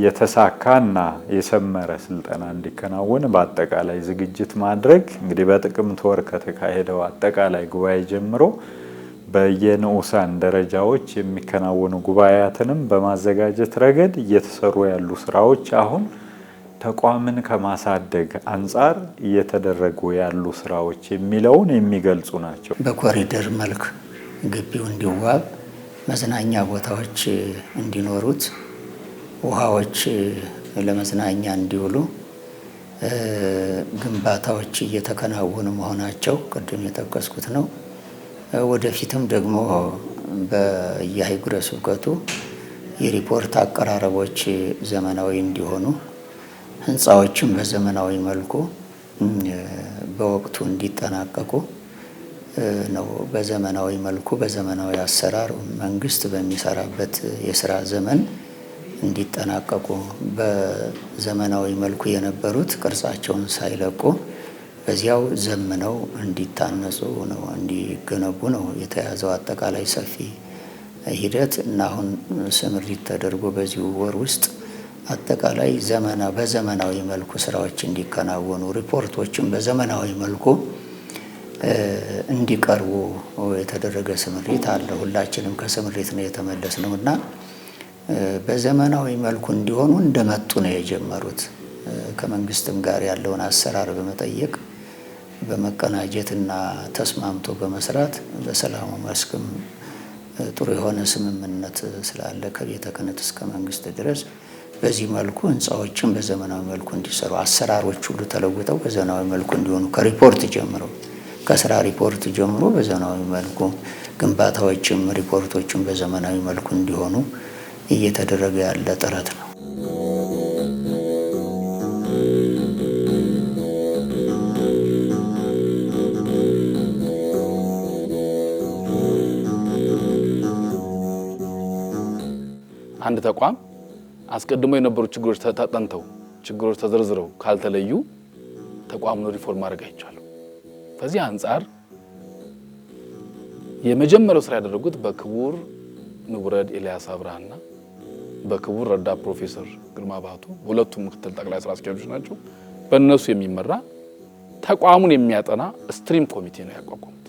የተሳካና የሰመረ ስልጠና እንዲከናወን በአጠቃላይ ዝግጅት ማድረግ እንግዲህ በጥቅምት ወር ከተካሄደው አጠቃላይ ጉባኤ ጀምሮ በየንዑሳን ደረጃዎች የሚከናወኑ ጉባኤያትንም በማዘጋጀት ረገድ እየተሰሩ ያሉ ስራዎች አሁን ተቋምን ከማሳደግ አንጻር እየተደረጉ ያሉ ስራዎች የሚለውን የሚገልጹ ናቸው። በኮሪደር መልክ ግቢው እንዲዋብ፣ መዝናኛ ቦታዎች እንዲኖሩት፣ ውሃዎች ለመዝናኛ እንዲውሉ ግንባታዎች እየተከናወኑ መሆናቸው ቅድም የጠቀስኩት ነው። ወደፊትም ደግሞ በየአህጉረ ስብከቱ የሪፖርት አቀራረቦች ዘመናዊ እንዲሆኑ፣ ህንፃዎችም በዘመናዊ መልኩ በወቅቱ እንዲጠናቀቁ ነው። በዘመናዊ መልኩ በዘመናዊ አሰራር መንግስት በሚሰራበት የስራ ዘመን እንዲጠናቀቁ፣ በዘመናዊ መልኩ የነበሩት ቅርጻቸውን ሳይለቁ በዚያው ዘምነው እንዲታነጹ ነው፣ እንዲገነቡ ነው የተያዘው አጠቃላይ ሰፊ ሂደት እና አሁን ስምሪት ተደርጎ በዚሁ ወር ውስጥ አጠቃላይ በዘመናዊ መልኩ ስራዎች እንዲከናወኑ፣ ሪፖርቶችም በዘመናዊ መልኩ እንዲቀርቡ የተደረገ ስምሪት አለ። ሁላችንም ከስምሪት ነው የተመለስነው እና በዘመናዊ መልኩ እንዲሆኑ እንደመጡ ነው የጀመሩት። ከመንግስትም ጋር ያለውን አሰራር በመጠየቅ በመቀናጀትና ተስማምቶ በመስራት በሰላሙ መስክም ጥሩ የሆነ ስምምነት ስላለ ከቤተ ክህነት እስከ መንግስት ድረስ በዚህ መልኩ ህንፃዎችን በዘመናዊ መልኩ እንዲሰሩ አሰራሮች ሁሉ ተለውጠው በዘመናዊ መልኩ እንዲሆኑ ከሪፖርት ጀምሮ ከስራ ሪፖርት ጀምሮ በዘመናዊ መልኩ ግንባታዎችም ሪፖርቶችም በዘመናዊ መልኩ እንዲሆኑ እየተደረገ ያለ ጥረት ነው። አንድ ተቋም አስቀድሞ የነበሩ ችግሮች ተጠንተው ችግሮች ተዘርዝረው ካልተለዩ ተቋሙን ሪፎርም ማድረግ አይቻልም። ከዚህ አንፃር የመጀመሪያው ስራ ያደረጉት በክቡር ንቡረድ ኤልያስ አብርሃና በክቡር ረዳት ፕሮፌሰር ግርማ ባቱ ሁለቱም ምክትል ጠቅላይ ስራ አስኪያጆች ናቸው። በእነሱ የሚመራ ተቋሙን የሚያጠና ስትሪም ኮሚቴ ነው ያቋቋሙት።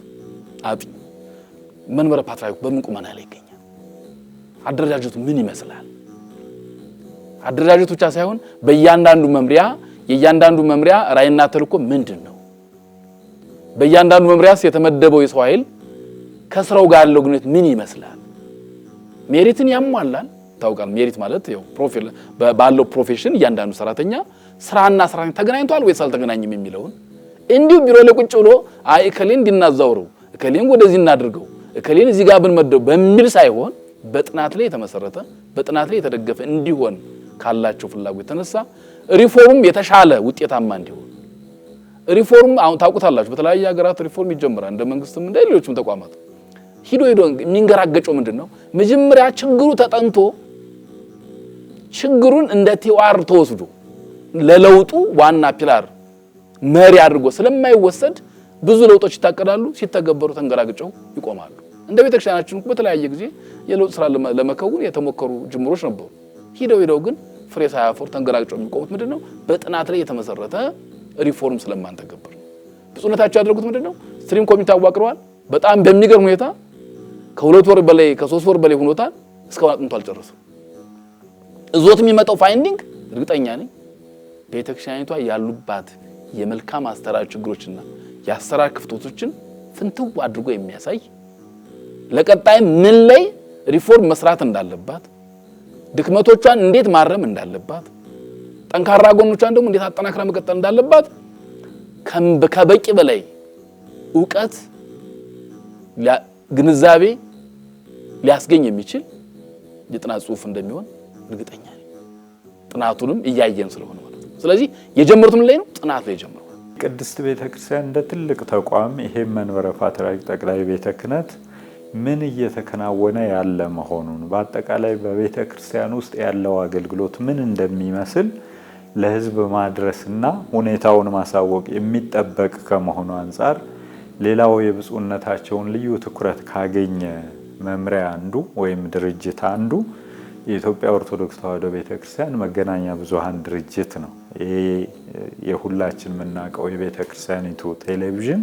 አጥኚ መንበረ ፓትርያርኩ በምን ቁመና ላይ ይገኛል? አደረጃጀቱ ምን ይመስላል? አደረጃጀቱ ብቻ ሳይሆን በእያንዳንዱ መምሪያ የእያንዳንዱ መምሪያ ራዕይና ተልእኮ ምንድነው? በእያንዳንዱ መምሪያስ የተመደበው የሰው ኃይል ከስራው ጋር ያለው ግንኙነት ምን ይመስላል? ሜሪትን ያሟላል? ታውቃል። ሜሪት ማለት ያው ፕሮፊል ባለው ፕሮፌሽን እያንዳንዱ ሰራተኛ ስራና ሰራተኛ ተገናኝቷል ወይስ አልተገናኘም የሚለውን እንዲሁ ቢሮ ላይ ቁጭ ብሎ አይ እከሌን እንድናዛውረው እከሌን ወደዚህ እናድርገው እከሌን እዚህ ጋር ብንመደው በሚል ሳይሆን በጥናት ላይ የተመሰረተ በጥናት ላይ የተደገፈ እንዲሆን ካላቸው ፍላጎት የተነሳ ሪፎርም የተሻለ ውጤታማ እንዲሆን ሪፎርም አሁን ታውቁታላችሁ። በተለያየ ሀገራት ሪፎርም ይጀምራል። እንደ መንግስትም እንደ ሌሎችም ተቋማት ሂዶ የሚንገራገጨው ምንድነው? መጀመሪያ ችግሩ ተጠንቶ ችግሩን እንደ ቲዋር ተወስዶ ለለውጡ ዋና ፒላር መሪ አድርጎ ስለማይወሰድ ብዙ ለውጦች ይታቀዳሉ፣ ሲተገበሩ ተንገራግጨው ይቆማሉ። እንደ ቤተክርስቲያናችን በተለያየ ጊዜ የለውጥ ስራ ለመከወን የተሞከሩ ጅምሮች ነበሩ። ሂደው ግን ፍሬ ሳያፈሩ ተንገራግጨው የሚቆሙት ምንድነው? በጥናት ላይ የተመሰረተ ሪፎርም ስለማንተገበር። ብፁዕነታቸው ያደረጉት ምንድነው? ስትሪም ኮሚቴ አዋቅረዋል። በጣም በሚገርም ሁኔታ ከ2 ወር በላይ ከ3 ወር በላይ ሆኖታል። እስካሁን አጥንቶ አልጨረሰም። እዞት የሚመጣው ፋይንዲንግ እርግጠኛ ነኝ ቤተክርስቲያኒቷ ያሉባት የመልካም አስተዳደር ችግሮችና የአሰራር ክፍተቶችን ፍንትው አድርጎ የሚያሳይ ለቀጣይ ምን ላይ ሪፎርም መስራት እንዳለባት ድክመቶቿን እንዴት ማረም እንዳለባት ጠንካራ ጎኖቿን ደግሞ እንዴት አጠናክራ መቀጠል እንዳለባት ከበቂ በላይ ዕውቀት ግንዛቤ ሊያስገኝ የሚችል የጥናት ጽሑፍ እንደሚሆን እርግጠኛ ነኝ። ጥናቱንም እያየን ስለሆነ ማለት ነው። ስለዚህ የጀመሩት ምን ላይ ነው? ጥናት ላይ ጀምረዋል። ቅድስት ቤተክርስቲያን እንደ ትልቅ ተቋም ይሄ መንበረ ፓትርያርክ ጠቅላይ ቤተ ክህነት ምን እየተከናወነ ያለ መሆኑን በአጠቃላይ በቤተክርስቲያን ውስጥ ያለው አገልግሎት ምን እንደሚመስል ለሕዝብ ማድረስና ሁኔታውን ማሳወቅ የሚጠበቅ ከመሆኑ አንፃር ሌላው የብፁዕነታቸውን ልዩ ትኩረት ካገኘ መምሪያ አንዱ ወይም ድርጅት አንዱ የኢትዮጵያ ኦርቶዶክስ ተዋሕዶ ቤተክርስቲያን መገናኛ ብዙሃን ድርጅት ነው። ይሄ የሁላችን የምናውቀው የቤተክርስቲያኒቱ ቴሌቪዥን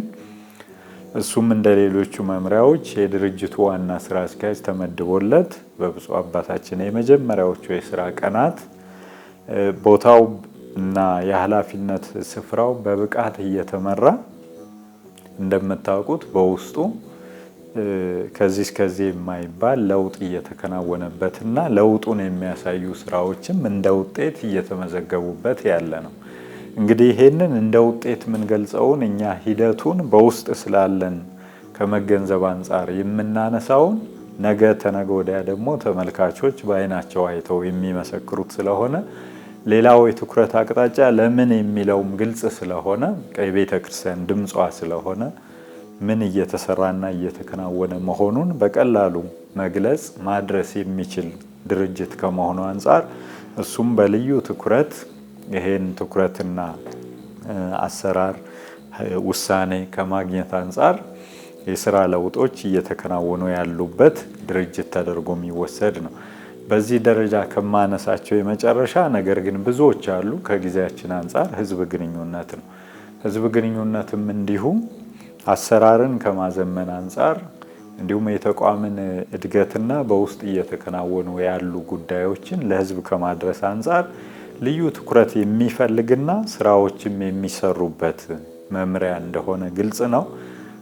እሱም እንደ ሌሎቹ መምሪያዎች የድርጅቱ ዋና ስራ አስኪያጅ ተመድቦለት በብፁዕ አባታችን የመጀመሪያዎቹ የስራ ቀናት ቦታው እና የኃላፊነት ስፍራው በብቃት እየተመራ እንደምታውቁት በውስጡ ከዚህ እስከዚህ የማይባል ለውጥ እየተከናወነበትና ለውጡን የሚያሳዩ ስራዎችም እንደ ውጤት እየተመዘገቡበት ያለ ነው። እንግዲህ ይሄንን እንደ ውጤት የምንገልጸውን እኛ ሂደቱን በውስጥ ስላለን ከመገንዘብ አንጻር የምናነሳውን ነገ ተነገ ወዲያ ደግሞ ተመልካቾች በአይናቸው አይተው የሚመሰክሩት ስለሆነ ሌላው የትኩረት አቅጣጫ ለምን የሚለውም ግልጽ ስለሆነ የቤተ ክርስቲያን ድምጿ ስለሆነ ምን እየተሰራና እየተከናወነ መሆኑን በቀላሉ መግለጽ ማድረስ የሚችል ድርጅት ከመሆኑ አንጻር እሱም በልዩ ትኩረት ይሄን ትኩረትና አሰራር ውሳኔ ከማግኘት አንጻር የስራ ለውጦች እየተከናወኑ ያሉበት ድርጅት ተደርጎ የሚወሰድ ነው። በዚህ ደረጃ ከማነሳቸው የመጨረሻ ነገር ግን ብዙዎች አሉ ከጊዜያችን አንጻር ህዝብ ግንኙነት ነው። ህዝብ ግንኙነትም እንዲሁ አሰራርን ከማዘመን አንጻር እንዲሁም የተቋምን እድገትና በውስጥ እየተከናወኑ ያሉ ጉዳዮችን ለህዝብ ከማድረስ አንጻር ልዩ ትኩረት የሚፈልግና ስራዎችም የሚሰሩበት መምሪያ እንደሆነ ግልጽ ነው።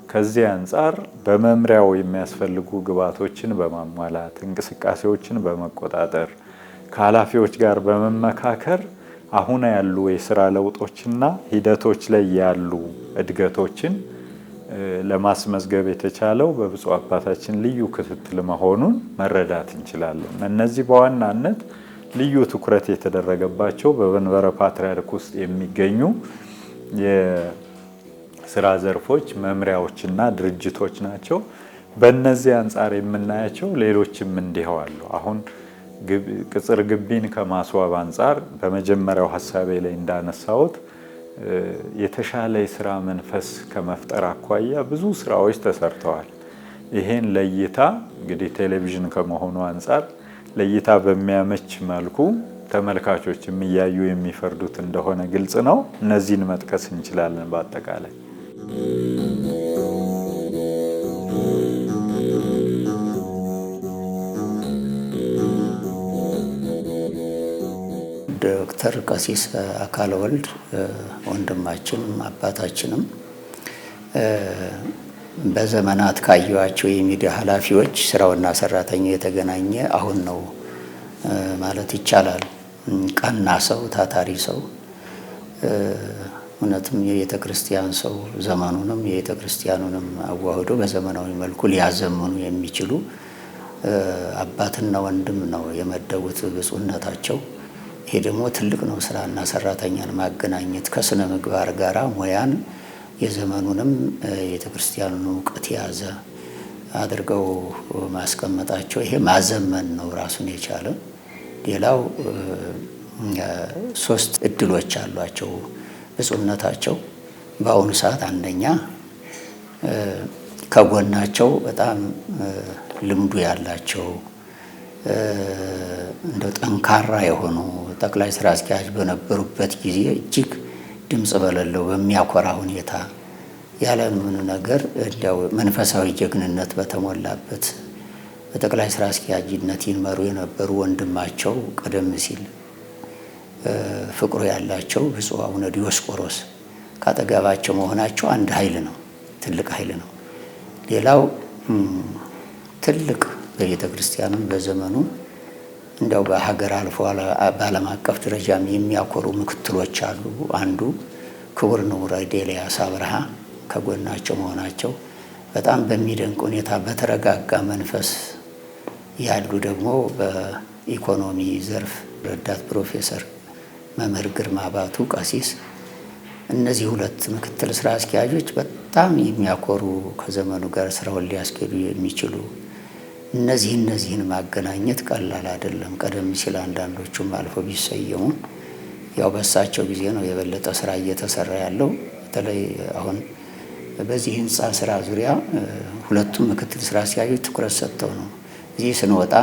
ከዚህ አንጻር በመምሪያው የሚያስፈልጉ ግብዓቶችን በማሟላት እንቅስቃሴዎችን በመቆጣጠር ከኃላፊዎች ጋር በመመካከር አሁን ያሉ የስራ ለውጦችና ሂደቶች ላይ ያሉ እድገቶችን ለማስመዝገብ የተቻለው በብፁዕ አባታችን ልዩ ክትትል መሆኑን መረዳት እንችላለን። እነዚህ በዋናነት ልዩ ትኩረት የተደረገባቸው በመንበረ ፓትርያርክ ውስጥ የሚገኙ የስራ ዘርፎች መምሪያዎችና ድርጅቶች ናቸው። በእነዚህ አንጻር የምናያቸው ሌሎችም እንዲሁ አሉ። አሁን ቅጽር ግቢን ከማስዋብ አንጻር በመጀመሪያው ሀሳቤ ላይ እንዳነሳሁት የተሻለ የስራ መንፈስ ከመፍጠር አኳያ ብዙ ስራዎች ተሰርተዋል። ይሄን ለእይታ እንግዲህ ቴሌቪዥን ከመሆኑ አንጻር ለእይታ በሚያመች መልኩ ተመልካቾች የሚያዩ የሚፈርዱት እንደሆነ ግልጽ ነው። እነዚህን መጥቀስ እንችላለን። በአጠቃላይ ዶክተር ቀሲስ አካለ ወልድ ወንድማችንም አባታችንም በዘመናት ካዩዋቸው የሚዲያ ኃላፊዎች ስራውና ሰራተኛው የተገናኘ አሁን ነው ማለት ይቻላል። ቀና ሰው፣ ታታሪ ሰው፣ እውነትም የቤተ ክርስቲያን ሰው፣ ዘመኑንም የቤተ ክርስቲያኑንም አዋህዶ በዘመናዊ መልኩ ሊያዘምኑ የሚችሉ አባትና ወንድም ነው የመደቡት ብፁዕነታቸው። ይሄ ደግሞ ትልቅ ነው። ስራና ሰራተኛን ማገናኘት ከስነ ምግባር ጋራ ሙያን የዘመኑንም የቤተክርስቲያኑን እውቀት የያዘ አድርገው ማስቀመጣቸው ይሄ ማዘመን ነው ራሱን የቻለ። ሌላው 3 እድሎች አሏቸው ብፁዕነታቸው በአሁኑ ሰዓት። አንደኛ ከጎናቸው በጣም ልምዱ ያላቸው እንደ ጠንካራ የሆኑ ጠቅላይ ስራ አስኪያጅ በነበሩበት ጊዜ እጅግ ድምጽ በሌለው በሚያኮራ ሁኔታ ያለምን ነገር እንደው መንፈሳዊ ጀግንነት በተሞላበት በጠቅላይ ስራ አስኪያጅነት ይመሩ የነበሩ ወንድማቸው ቀደም ሲል ፍቅሩ ያላቸው ብፁዕ አቡነ ዲዮስቆሮስ ካጠገባቸው መሆናቸው አንድ ኃይል ነው፣ ትልቅ ኃይል ነው። ሌላው ትልቅ በቤተ ክርስቲያንም በዘመኑ እንደው በሀገር አልፎ በዓለም አቀፍ ደረጃም የሚያኮሩ ምክትሎች አሉ። አንዱ ክቡር ንቡረ-እድ ኤልያስ አብርሃ ከጎናቸው መሆናቸው በጣም በሚደንቅ ሁኔታ በተረጋጋ መንፈስ ያሉ ደግሞ በኢኮኖሚ ዘርፍ ረዳት ፕሮፌሰር መምህር ግርማ ባቱ ቀሲስ፣ እነዚህ 2 ምክትል ስራ አስኪያጆች በጣም የሚያኮሩ ከዘመኑ ጋር ስራውን ሊያስኬዱ የሚችሉ እነዚህን ማገናኘት ቀላል አይደለም። ቀደም ሲል አንዳንዶቹም አልፎ ቢሰየሙ ያው በሳቸው ጊዜ ነው የበለጠ ስራ እየተሰራ ያለው። በተለይ አሁን በዚህ ህንፃ ስራ ዙሪያ 2ቱም ምክትል ስራ አስኪያጆች ትኩረት ሰጥተው ነው። እዚህ ስንወጣ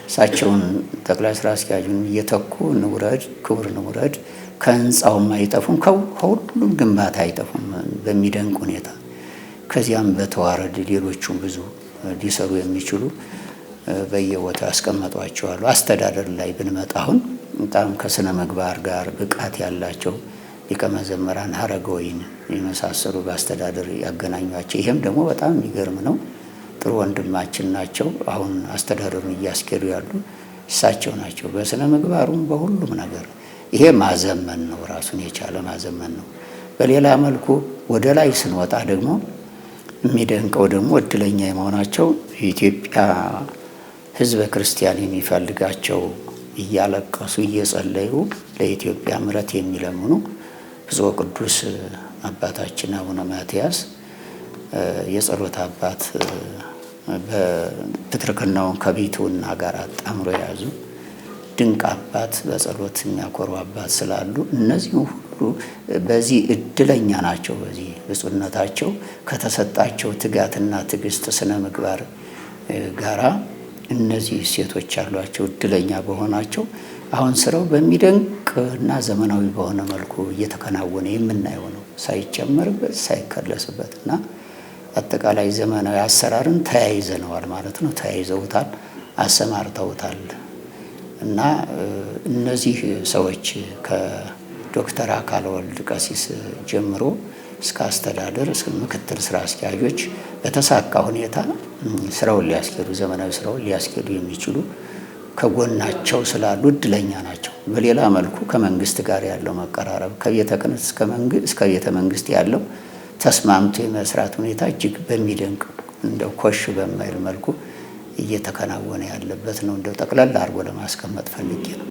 እሳቸውን ጠቅላይ ስራ አስኪያጁን እየተኩ ንቡረ-እድ ክቡር ንቡረ-እድ ከህንፃውም አይጠፉም፣ ከሁሉም ግንባታ አይጠፉም በሚደንቅ ሁኔታ። ከዚያም በተዋረድ ሌሎቹም ብዙ ሊሰሩ የሚችሉ በየቦታው ያስቀመጧቸዋል። አስተዳደር ላይ ብንመጣ አሁን በጣም ከስነ ምግባር ጋር ብቃት ያላቸው ሊቀ መዘምራን ሀረገወይን የመሳሰሉ በአስተዳደር ያገናኟቸው። ይሄም ደግሞ በጣም የሚገርም ነው። ጥሩ ወንድማችን ናቸው። አሁን አስተዳደሩን እያስኬዱ ያሉ እሳቸው ናቸው። በስነ ምግባሩም በሁሉም ነገር ይሄ ማዘመን ነው፣ ራሱን የቻለ ማዘመን ነው። በሌላ መልኩ ወደ ላይ ስንወጣ ደግሞ የሚደንቀው ደግሞ እድለኛ የመሆናቸው የኢትዮጵያ ሕዝበ ክርስቲያን የሚፈልጋቸው እያለቀሱ እየጸለዩ ለኢትዮጵያ ምሕረት የሚለምኑ ብፁዕ ቅዱስ አባታችን አቡነ ማትያስ የጸሎት አባት በፕትርክናውን ከቢቱና ጋር አጣምሮ የያዙ ድንቅ አባት፣ በጸሎት የሚያኮሩ አባት ስላሉ እነዚህ ሁሉ በዚህ እድለኛ ናቸው። በዚህ ብፁዕነታቸው ከተሰጣቸው ትጋትና ትዕግስት ስነ ምግባር ጋራ እነዚህ ሴቶች ያሏቸው እድለኛ በሆናቸው አሁን ስራው በሚደንቅ እና ዘመናዊ በሆነ መልኩ እየተከናወነ የምናየው ነው። ሳይጨመርበት ሳይከለስበት እና አጠቃላይ ዘመናዊ አሰራርን ተያይዘነዋል ማለት ነው። ተያይዘውታል፣ አሰማርተውታል። እና እነዚህ ሰዎች ከዶክተር አካለ ወልድ ቀሲስ ጀምሮ እስከ አስተዳደር እስከ ምክትል ስራ አስኪያጆች በተሳካ ሁኔታ ስራውን ሊያስኬዱ ዘመናዊ ስራውን ሊያስኬዱ የሚችሉ ከጎናቸው ስላሉ እድለኛ ናቸው። በሌላ መልኩ ከመንግስት ጋር ያለው መቀራረብ ከቤተ ክህነት እስከ ቤተ መንግስት ያለው ተስማምቶ የመስራት ሁኔታ እጅግ በሚደንቅ እንደው ኮሽ በማይል መልኩ እየተከናወነ ያለበት ነው። እንደው ጠቅላላ አድርጎ ለማስቀመጥ ፈልጌ ነው።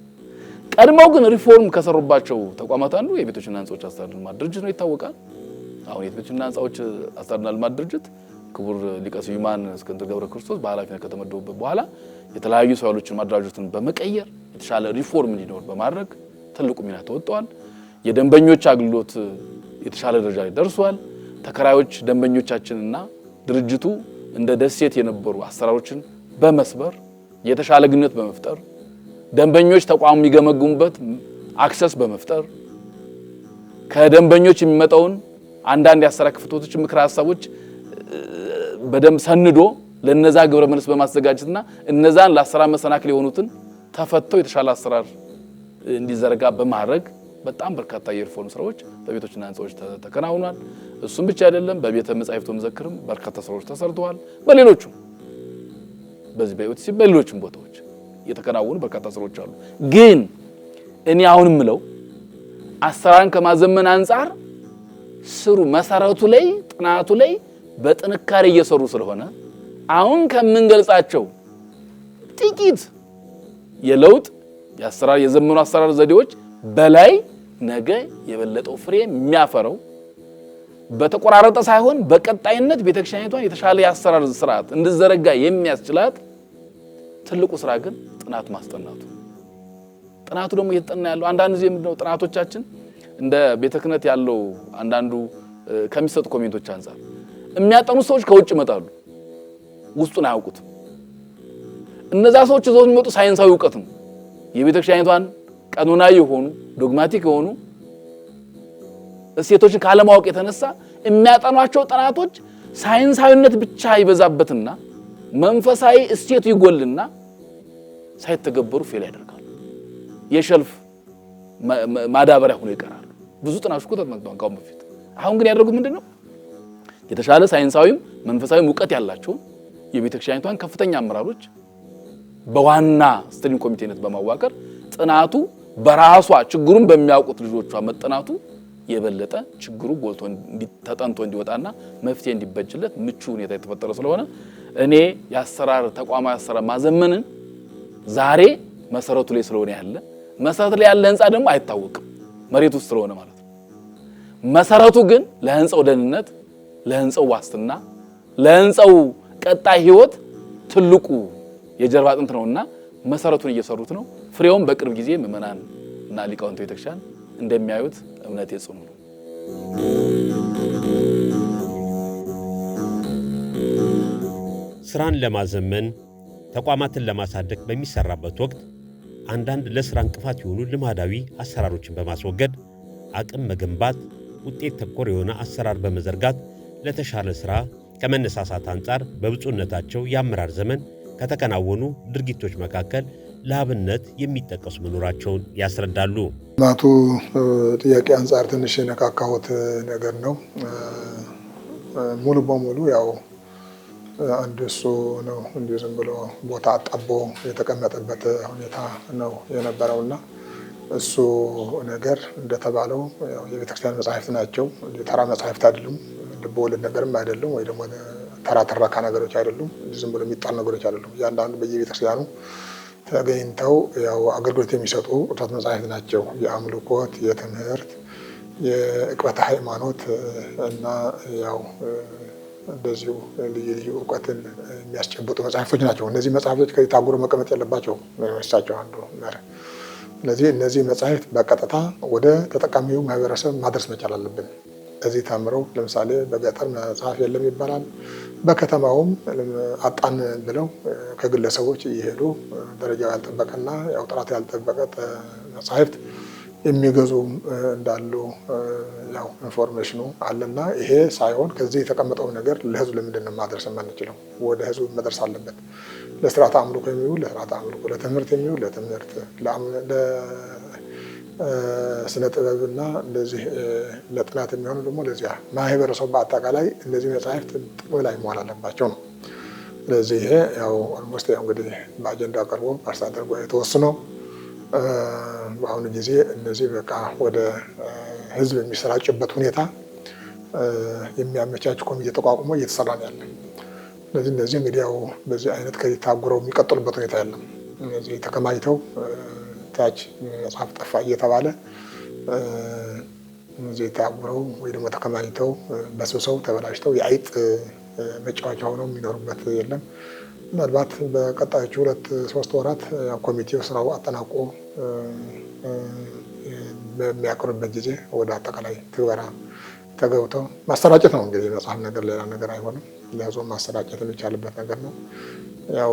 ቀድመው ግን ሪፎርም ከሰሩባቸው ተቋማት አንዱ የቤቶችና ህንጻዎች አስተዳደር ልማት ድርጅት ነው ይታወቃል። አሁን የቤቶችና ህንጻዎች አስተዳደር ልማት ድርጅት ክቡር ሊቀ ስዩማን እስክንድር ገብረ ክርስቶስ በኃላፊነት ከተመደቡበት በኋላ የተለያዩ ሰዎችን ማደራጀትን በመቀየር የተሻለ ሪፎርም እንዲኖር በማድረግ ትልቁ ሚና ተወጥቷል። የደንበኞች አገልግሎት የተሻለ ደረጃ ላይ ደርሷል። ተከራዮች ደንበኞቻችንና ድርጅቱ እንደ ደሴት የነበሩ አሰራሮችን በመስበር የተሻለ ግንኙነት በመፍጠር ደንበኞች ተቋሙ የሚገመግሙበት አክሰስ በመፍጠር ከደንበኞች የሚመጣውን አንዳንድ የአሰራር ክፍተቶች ምክረ ሀሳቦች በደንብ ሰንዶ ለነዛ ግብረ መልስ በማዘጋጀትና እነዛን ለአሰራር መሰናክል የሆኑትን ተፈተው የተሻለ አሰራር እንዲዘረጋ በማድረግ በጣም በርካታ የሪፎርም ስራዎች በቤቶችና ህንጻዎች ተከናውኗል። እሱም ብቻ አይደለም፣ በቤተ መጻሕፍት መዘክርም በርካታ ስራዎች ተሰርተዋል። በሌሎችም በዚህ በዩቲሲ በሌሎችም ቦታዎች የተከናወኑ በርካታ ስራዎች አሉ። ግን እኔ አሁን ምለው አሰራርን ከማዘመን አንፃር ስሩ መሰረቱ ላይ ጥናቱ ላይ በጥንካሬ እየሰሩ ስለሆነ አሁን ከምንገልጻቸው ጥቂት የለውጥ የአሰራር የዘመኑ አሰራር ዘዴዎች በላይ ነገ የበለጠው ፍሬ የሚያፈረው በተቆራረጠ ሳይሆን በቀጣይነት ቤተክርስቲያኒቷን የተሻለ የአሰራር ስርዓት እንድዘረጋ የሚያስችላት ትልቁ ስራ ግን ጥናት ማስጠናቱ። ጥናቱ ደግሞ እየተጠና ያለው አንዳንድ ጊዜ ምንድነው ጥናቶቻችን እንደ ቤተ ክህነት ያለው አንዳንዱ ከሚሰጡ ኮሜንቶች አንፃር የሚያጠኑ ሰዎች ከውጭ ይመጣሉ፣ ውስጡን አያውቁትም። እነዛ ሰዎች ይዘው የሚመጡ ሳይንሳዊ ዕውቀት ነው። የቤተክርስቲያኒቷን ቀኖናዊ የሆኑ ዶግማቲክ የሆኑ እሴቶችን ካለማወቅ የተነሳ የሚያጠኗቸው ጥናቶች ሳይንሳዊነት ብቻ ይበዛበትና መንፈሳዊ እሴቱ ይጎልና ሳይተገበሩ ፌል ያደርጋሉ። የሸልፍ ማዳበሪያ ሆኖ ይቀራሉ። ብዙ ጥናቶች እኮ ተጠናቀዋል ካሁን በፊት። አሁን ግን ያደረጉት ምንድነው? የተሻለ ሳይንሳዊም መንፈሳዊም ዕውቀት ያላቸው የቤተክርስቲያኒቷን ከፍተኛ አመራሮች በዋና ስትሪንግ ኮሚቴነት በማዋቀር ጥናቱ በራሷ ችግሩን በሚያውቁት ልጆቿ መጠናቱ የበለጠ ችግሩ ጎልቶ ተጠንቶ እንዲወጣና መፍትሄ እንዲበጅለት ምቹ ሁኔታ የተፈጠረ ስለሆነ እኔ የአሰራር ተቋማዊ አሰራር ማዘመንን ዛሬ መሰረቱ ላይ ስለሆነ ያለ መሰረቱ ላይ ያለ ህንጻ ደግሞ አይታወቅም መሬት ውስጥ ስለሆነ ማለት ነው። መሰረቱ ግን ለህንጻው ደህንነት፣ ለህንጻው ዋስትና፣ ለህንጻው ቀጣይ ህይወት ትልቁ የጀርባ አጥንት ነውና መሰረቱን እየሰሩት ነው። ፍሬውን በቅርብ ጊዜ ምዕመናን እና ሊቃውንት ቤተክርስቲያን እንደሚያዩት እምነት የጽኑ ነው። ስራን ለማዘመን ተቋማትን ለማሳደግ በሚሰራበት ወቅት አንዳንድ ለስራ እንቅፋት የሆኑ ልማዳዊ አሰራሮችን በማስወገድ አቅም መገንባት፣ ውጤት ተኮር የሆነ አሰራር በመዘርጋት ለተሻለ ስራ ከመነሳሳት አንጻር በብፁዕነታቸው የአመራር ዘመን ከተከናወኑ ድርጊቶች መካከል ለአብነት የሚጠቀሱ መኖራቸውን ያስረዳሉ። እናቱ ጥያቄ አንጻር ትንሽ የነካካሁት ነገር ነው። ሙሉ በሙሉ ያው አንድ እሱ ነው እንዲሁ ዝም ብሎ ቦታ አጣቦ የተቀመጠበት ሁኔታ ነው የነበረውና እሱ ነገር እንደተባለው የቤተክርስቲያን መጻሕፍት ናቸው። ተራ መጻሕፍት አይደሉም። ልብ ወለድ ነገርም አይደሉም፣ ወይ ደግሞ ተራ ትረካ ነገሮች አይደሉም። ዝም ብሎ የሚጣል ነገሮች አይደሉም። እያንዳንዱ በየቤተክርስቲያኑ ተገኝተው ያው አገልግሎት የሚሰጡ ቅዱሳት መጻሕፍት ናቸው። የአምልኮት፣ የትምህርት፣ የዕቅበተ ሃይማኖት እና ያው እንደዚሁ ልዩ ልዩ እውቀትን የሚያስጨብጡ መጽሐፍቶች ናቸው። እነዚህ መጽሐፍቶች ከዚህ ታጉሮ መቀመጥ የለባቸው እሳቸው አንዱ መርህ። ስለዚህ እነዚህ መጽሐፍት በቀጥታ ወደ ተጠቃሚው ማህበረሰብ ማድረስ መቻል አለብን። እዚህ ተምረው ለምሳሌ በገጠር መጽሐፍ የለም ይባላል። በከተማውም አጣን ብለው ከግለሰቦች እየሄዱ ደረጃው ያልጠበቀና ያው ጥራት ያልጠበቀ መጽሐፍት የሚገዙ እንዳሉ ያው ኢንፎርሜሽኑ አለና ይሄ ሳይሆን ከዚህ የተቀመጠው ነገር ለህዝብ ለምንድን ነው ማድረስ የማንችለው? ወደ ህዝብ መድረስ አለበት። ለስርዓተ አምልኮ የሚውል ለስርዓተ አምልኮ፣ ለትምህርት የሚውል ለትምህርት፣ ስነ ጥበብና እንደዚህ ለጥናት የሚሆኑ ደግሞ ለዚያ ማህበረሰቡ በአጠቃላይ እነዚህ መጽሐፍት ጥቅም ላይ መዋል አለባቸው ነው። ስለዚህ ይሄ ያው ኦልሞስት ያው እንግዲህ በአጀንዳ ቀርቦ በአስተዳደር ጉባኤ ተወስኖ በአሁኑ ጊዜ እነዚህ በቃ ወደ ህዝብ የሚሰራጭበት ሁኔታ የሚያመቻች ኮሚቴ ተቋቁሞ እየተሰራ ነው ያለ። እነዚህ እንግዲህ ያው በዚህ አይነት ከዚህ ታጉረው የሚቀጥሉበት ሁኔታ የለም። እነዚህ ተከማችተው ታች መጽሐፍ ጠፋ እየተባለ እነዚህ ታጉረው ወይ ደግሞ ተከማችተው በስብሰው ተበላሽተው የአይጥ መጫወቻ ሆነው የሚኖሩበት የለም። ምናልባት በቀጣዮቹ 2-3 ወራት ኮሚቴው ስራው አጠናቆ በሚያቀርብበት ጊዜ ወደ አጠቃላይ ትግበራ ተገብተው ማሰራጨት ነው። እንግዲህ መጽሐፍ ነገር ሌላ ነገር አይሆንም። ለህዝቡ ማሰራጨት የሚቻልበት ነገር ነው። ያው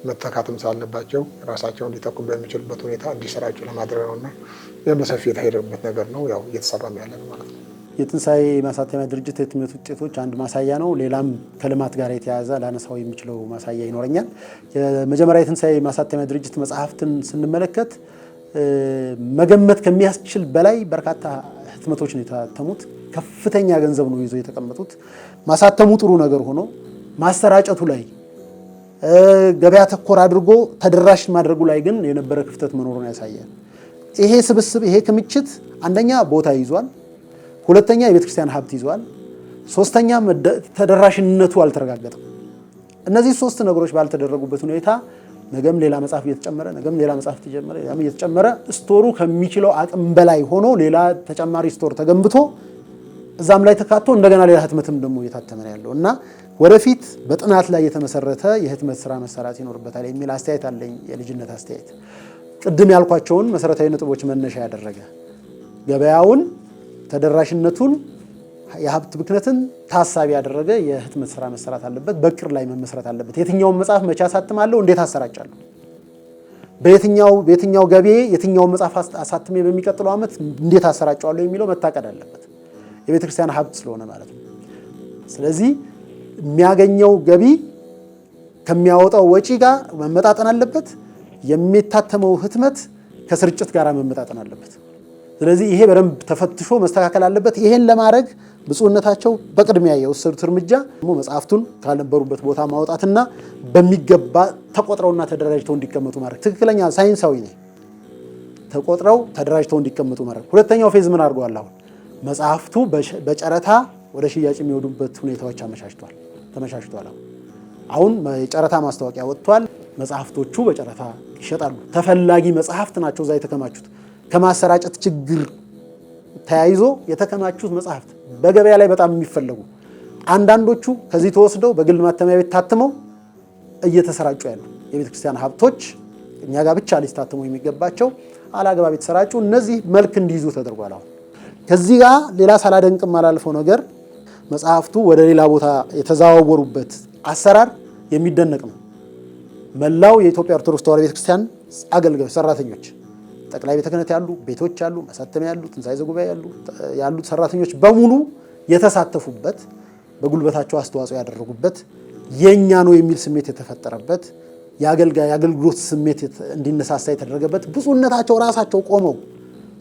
መተካትም ሳለባቸው ራሳቸውን ሊተኩ በሚችሉበት ሁኔታ እንዲሰራጩ ለማድረግ ነውና ይህም በሰፊ የተሄደበት ነገር ነው። ያው እየተሰራ ነው ያለ ማለት ነው። የትንሣኤ ማሳተሚያ ድርጅት የህትመት ውጤቶች አንድ ማሳያ ነው። ሌላም ከልማት ጋር የተያያዘ ላነሳው የሚችለው ማሳያ ይኖረኛል። የመጀመሪያ የትንሣኤ ማሳተሚያ ድርጅት መጽሐፍትን ስንመለከት መገመት ከሚያስችል በላይ በርካታ ህትመቶች ነው የታተሙት። ከፍተኛ ገንዘብ ነው ይዘው የተቀመጡት። ማሳተሙ ጥሩ ነገር ሆኖ ማሰራጨቱ ላይ ገበያ ተኮር አድርጎ ተደራሽ ማድረጉ ላይ ግን የነበረ ክፍተት መኖሩን ያሳያል። ይሄ ስብስብ ይሄ ክምችት አንደኛ ቦታ ይዟል፣ ሁለተኛ የቤተክርስቲያን ሀብት ይዟል፣ ሶስተኛ ተደራሽነቱ አልተረጋገጠም። እነዚህ 3 ነገሮች ባልተደረጉበት ሁኔታ ነገም ሌላ መጽሐፍ እየተጨመረ ነገም ሌላ መጽሐፍ እየተጨመረ ስቶሩ ከሚችለው አቅም በላይ ሆኖ ሌላ ተጨማሪ ስቶር ተገንብቶ እዛም ላይ ተካቶ እንደገና ሌላ ህትመትም ደግሞ እየታተመ ያለው እና ወደፊት በጥናት ላይ የተመሰረተ የህትመት ስራ መሰራት ይኖርበታል የሚል አስተያየት አለኝ። የልጅነት አስተያየት ቅድም ያልኳቸውን መሰረታዊ ነጥቦች መነሻ ያደረገ ገበያውን፣ ተደራሽነቱን፣ የሀብት ብክነትን ታሳቢ ያደረገ የህትመት ስራ መሰራት አለበት። በቅር ላይ መመስረት አለበት። የትኛውን መጽሐፍ መቼ አሳትማለሁ፣ እንዴት አሰራጫለሁ፣ በየትኛው ገቢ የትኛውን መጽሐፍ አሳትሜ በሚቀጥለው ዓመት እንዴት አሰራጫለሁ የሚለው መታቀድ አለበት። የቤተክርስቲያን ሀብት ስለሆነ ማለት ነው። ስለዚህ የሚያገኘው ገቢ ከሚያወጣው ወጪ ጋር መመጣጠን አለበት። የሚታተመው ህትመት ከስርጭት ጋር መመጣጠን አለበት። ስለዚህ ይሄ በደንብ ተፈትሾ መስተካከል አለበት። ይሄን ለማድረግ ብፁዕነታቸው በቅድሚያ የወሰዱት እርምጃ መጽሐፍቱን ካልነበሩበት ቦታ ማውጣትና በሚገባ ተቆጥረውና ተደራጅተው እንዲቀመጡ ማድረግ ትክክለኛ ሳይንሳዊ ነው። ተቆጥረው ተደራጅተው እንዲቀመጡ ማድረግ። ሁለተኛው ፌዝ ምን አድርገዋል? አሁን መጽሐፍቱ በጨረታ ወደ ሽያጭ የሚወዱበት ሁኔታዎች ተመቻችቷል። አሁን የጨረታ ማስታወቂያ ወጥቷል። መጽሐፍቶቹ በጨረታ ይሸጣሉ። ተፈላጊ መጽሐፍት ናቸው እዛ የተከማቹት። ከማሰራጨት ችግር ተያይዞ የተከማቹት መጽሐፍት በገበያ ላይ በጣም የሚፈለጉ አንዳንዶቹ ከዚህ ተወስደው በግል ማተሚያ ቤት ታትመው እየተሰራጩ ያሉ የቤተ ክርስቲያን ሀብቶች እኛ ጋር ብቻ ሊታተሙ የሚገባቸው አላግባብ የተሰራጩ እነዚህ መልክ እንዲይዙ ተደርጓል። አሁን ከዚህ ጋር ሌላ ሳላደንቅም አላልፈው ነገር መጽሐፍቱ ወደ ሌላ ቦታ የተዘዋወሩበት አሰራር የሚደነቅ ነው። መላው የኢትዮጵያ ኦርቶዶክስ ተዋሕዶ ቤተክርስቲያን አገልጋዮች፣ ሰራተኞች፣ ጠቅላይ ቤተ ክህነት ያሉ፣ ቤቶች ያሉ፣ ማሳተሚያ ያሉ፣ ትንሣኤ ዘጉባኤ ያሉት ሰራተኞች በሙሉ የተሳተፉበት በጉልበታቸው አስተዋጽኦ ያደረጉበት የኛ ነው የሚል ስሜት የተፈጠረበት የአገልግሎት ስሜት እንዲነሳሳ የተደረገበት ብፁዕነታቸው ራሳቸው ቆመው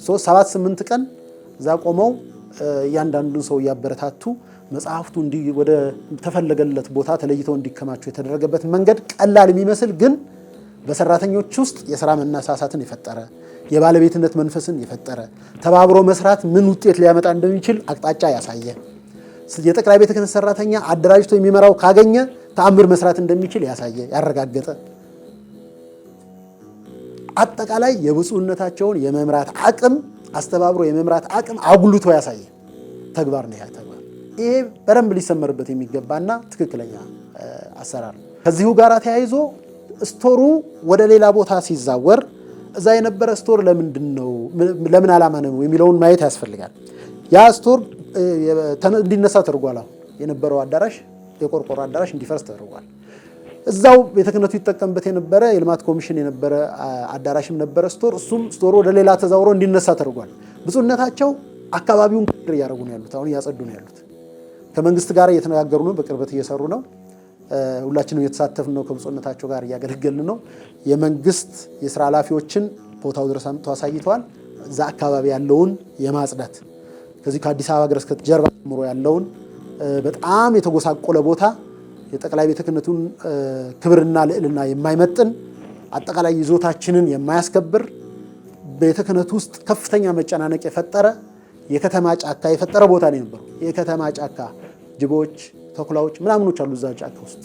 3-7-8 ቀን እዛ ቆመው እያንዳንዱን ሰው እያበረታቱ መጽሐፍቱ ወደ ተፈለገለት ቦታ ተለይተው እንዲከማቹ የተደረገበት መንገድ ቀላል የሚመስል ግን በሰራተኞች ውስጥ የሥራ መነሳሳትን የፈጠረ የባለቤትነት መንፈስን የፈጠረ ተባብሮ መስራት ምን ውጤት ሊያመጣ እንደሚችል አቅጣጫ ያሳየ የጠቅላይ ቤተ ክህነት ሰራተኛ አደራጅቶ የሚመራው ካገኘ ተአምር መስራት እንደሚችል ያሳየ ያረጋገጠ አጠቃላይ የብፁዕነታቸውን የመምራት አቅም አስተባብሮ የመምራት አቅም አጉልቶ ያሳየ ተግባር ነው። ተግባር ይሄ በደንብ ሊሰመርበት የሚገባና ትክክለኛ አሰራር ነው። ከዚሁ ጋር ተያይዞ ስቶሩ ወደ ሌላ ቦታ ሲዛወር እዛ የነበረ ስቶር ለምን ዓላማ ነው የሚለውን ማየት ያስፈልጋል። ያ ስቶር እንዲነሳ ተደርጓል። አሁን የነበረው አዳራሽ የቆርቆሮ አዳራሽ እንዲፈርስ ተደርጓል። እዛው ቤተ ክህነቱ ይጠቀምበት የነበረ የልማት ኮሚሽን የነበረ አዳራሽም ነበረ እሱም ስቶሩ ወደ ሌላ ተዛውሮ እንዲነሳ ተደርጓል። ብፁዕነታቸው አካባቢውን እያደረጉ ነው ያሉት። አሁን እያጸዱ ነው ያሉት። ከመንግስት ጋር እየተነጋገሩ ነው። በቅርበት እየሰሩ ነው። ሁላችንም እየተሳተፍን ነው። ከብፁዕነታቸው ጋር እያገለገልን ነው። የመንግስት የስራ ኃላፊዎችን ቦታው ድረስ አምጥተው አሳይተዋል። እዛ አካባቢ ያለውን የማጽዳት ከዚህ ከአዲስ አበባ ሀገረ ስብከት ጀርባ ጀምሮ ያለውን በጣም የተጎሳቆለ ቦታ የጠቅላይ ቤተ ክህነቱን ክብርና ልዕልና የማይመጥን አጠቃላይ ይዞታችንን የማያስከብር ቤተ ክህነቱ ውስጥ ከፍተኛ መጨናነቅ የፈጠረ የከተማ ጫካ የፈጠረ ቦታ ነው የነበረው። የከተማ ጫካ ጅቦች፣ ተኩላዎች ምናምኖች አሉ እዛ ጫካ ውስጥ።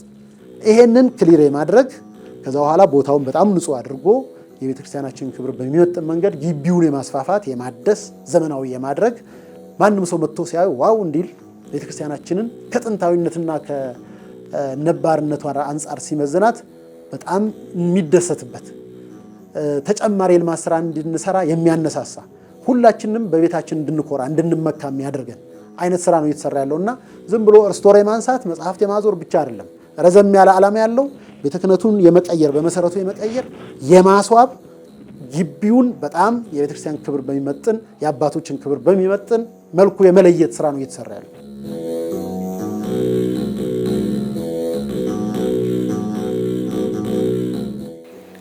ይሄንን ክሊር የማድረግ ከዛ በኋላ ቦታውን በጣም ንጹህ አድርጎ የቤተ ክርስቲያናችንን ክብር በሚመጥን መንገድ ግቢውን የማስፋፋት የማደስ ዘመናዊ የማድረግ ማንም ሰው መጥቶ ሲያዩ ዋው እንዲል ቤተ ክርስቲያናችንን ከጥንታዊነትና ከነባርነቷ አንጻር ሲመዝናት በጣም የሚደሰትበት ተጨማሪ የልማት ስራ እንድንሰራ የሚያነሳሳ ሁላችንም በቤታችን እንድንኮራ እንድንመካ የሚያደርገን አይነት ስራ ነው እየተሰራ ያለውና ዝም ብሎ ሪስቶር የማንሳት መጽሐፍት የማዞር ብቻ አይደለም። ረዘም ያለ ዓላማ ያለው ቤተ ክህነቱን የመቀየር በመሰረቱ የመቀየር የማስዋብ ግቢውን በጣም የቤተ ክርስቲያን ክብር በሚመጥን የአባቶችን ክብር በሚመጥን መልኩ የመለየት ስራ ነው እየተሰራ ያለው።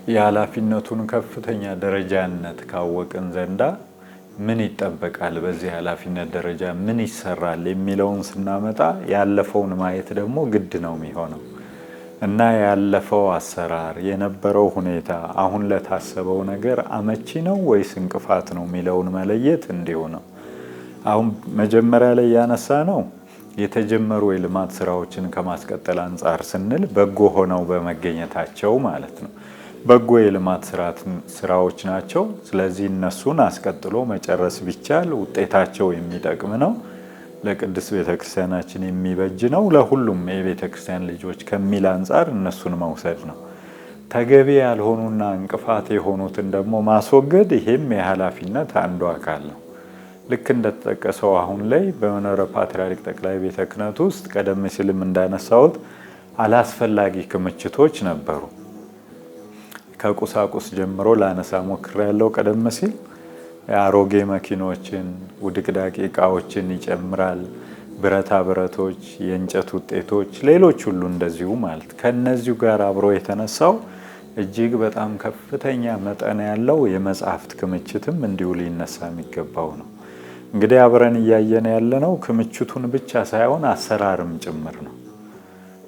የኃላፊነቱን ከፍተኛ ደረጃነት ካወቅን ዘንዳ ምን ይጠበቃል፣ በዚህ ኃላፊነት ደረጃ ምን ይሰራል የሚለውን ስናመጣ ያለፈውን ማየት ደግሞ ግድ ነው የሚሆነው እና ያለፈው አሰራር የነበረው ሁኔታ አሁን ለታሰበው ነገር አመቺ ነው ወይስ እንቅፋት ነው የሚለውን መለየት እንዲሁ ነው። አሁን መጀመሪያ ላይ ያነሳ ነው የተጀመሩ የልማት ስራዎችን ከማስቀጠል አንጻር ስንል በጎ ሆነው በመገኘታቸው ማለት ነው። በጎ የልማት ስራዎች ናቸው። ስለዚህ እነሱን አስቀጥሎ መጨረስ ቢቻል ውጤታቸው የሚጠቅም ነው፣ ለቅድስት ቤተክርስቲያናችን የሚበጅ ነው፣ ለሁሉም የቤተክርስቲያን ልጆች ከሚል አንጻር እነሱን መውሰድ ነው። ተገቢ ያልሆኑና እንቅፋት የሆኑትን ደግሞ ማስወገድ፣ ይሄም የኃላፊነት አንዱ አካል ነው። ልክ እንደተጠቀሰው አሁን ላይ በመንበረ ፓትርያርክ ጠቅላይ ቤተ ክህነት ውስጥ ቀደም ሲልም እንዳነሳሁት አላስፈላጊ ክምችቶች ነበሩ። ከቁሳቁስ ጀምሮ ላነሳ ሞክሬያለሁ። ቀደም ሲል የአሮጌ መኪኖችን፣ ውድቅዳቂ እቃዎችን ይጨምራል፣ ብረታ ብረቶች፣ የእንጨት ውጤቶች፣ ሌሎች ሁሉ እንደዚሁ ማለት ከነዚሁ ጋር አብሮ የተነሳው እጅግ በጣም ከፍተኛ መጠን ያለው የመጽሐፍት ክምችትም እንዲሁ ሊነሳ የሚገባው ነው። እንግዲህ አብረን እያየን ያለነው ክምችቱን ብቻ ሳይሆን አሰራርም ጭምር ነው።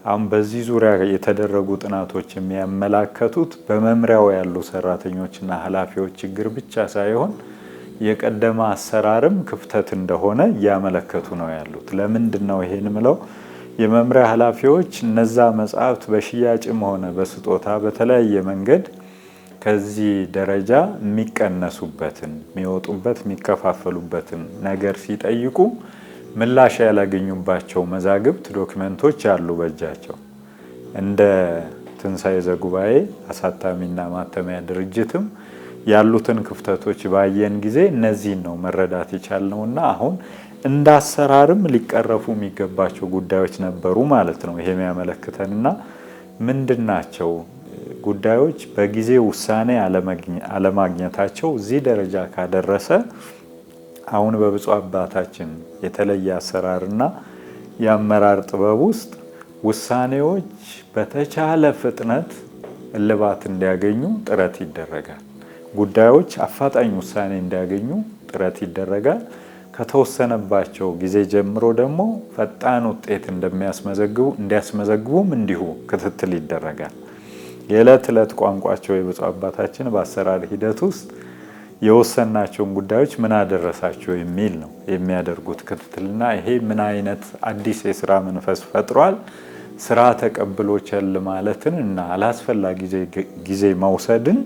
አሁን በዚህ ዙሪያ የተደረጉ ጥናቶች የሚያመላከቱት በመምሪያው ያሉ ሰራተኞችና ኃላፊዎች ችግር ብቻ ሳይሆን የቀደመ አሰራርም ክፍተት እንደሆነ እያመለከቱ ነው ያሉት። ለምንድን ነው ይሄን ምለው? የመምሪያ ኃላፊዎች እነዛ መጽሐፍት በሽያጭም ሆነ በስጦታ በተለያየ መንገድ ከዚህ ደረጃ የሚቀነሱበትን የሚወጡበት የሚከፋፈሉበትን ነገር ሲጠይቁ ምላሽ ያላገኙባቸው መዛግብት ዶክመንቶች አሉ በእጃቸው። እንደ ትንሣኤ ዘጉባኤ አሳታሚና ማተሚያ ድርጅትም ያሉትን ክፍተቶች ባየን ጊዜ እነዚህን ነው መረዳት የቻልነውና አሁን እንደ አሰራርም ሊቀረፉ የሚገባቸው ጉዳዮች ነበሩ ማለት ነው። ይሄ የሚያመለክተንና ምንድን ናቸው ጉዳዮች በጊዜ ውሳኔ አለማግኘታቸው እዚህ ደረጃ ካደረሰ አሁን በብፁዕ አባታችን የተለየ አሰራርና የአመራር ጥበብ ውስጥ ውሳኔዎች በተቻለ ፍጥነት እልባት እንዲያገኙ ጥረት ይደረጋል። ጉዳዮች አፋጣኝ ውሳኔ እንዲያገኙ ጥረት ይደረጋል። ከተወሰነባቸው ጊዜ ጀምሮ ደግሞ ፈጣን ውጤት እንዲያስመዘግቡም እንዲሁ ክትትል ይደረጋል። የዕለት ዕለት ቋንቋቸው የብፁዕ አባታችን በአሰራር ሂደት ውስጥ የወሰናቸውን ጉዳዮች ምን አደረሳቸው የሚል ነው የሚያደርጉት ክትትልና ይሄ ምን አይነት አዲስ የስራ መንፈስ ፈጥሯል፣ ስራ ተቀብሎ ቸል ማለትን እና አላስፈላጊ ጊዜ መውሰድን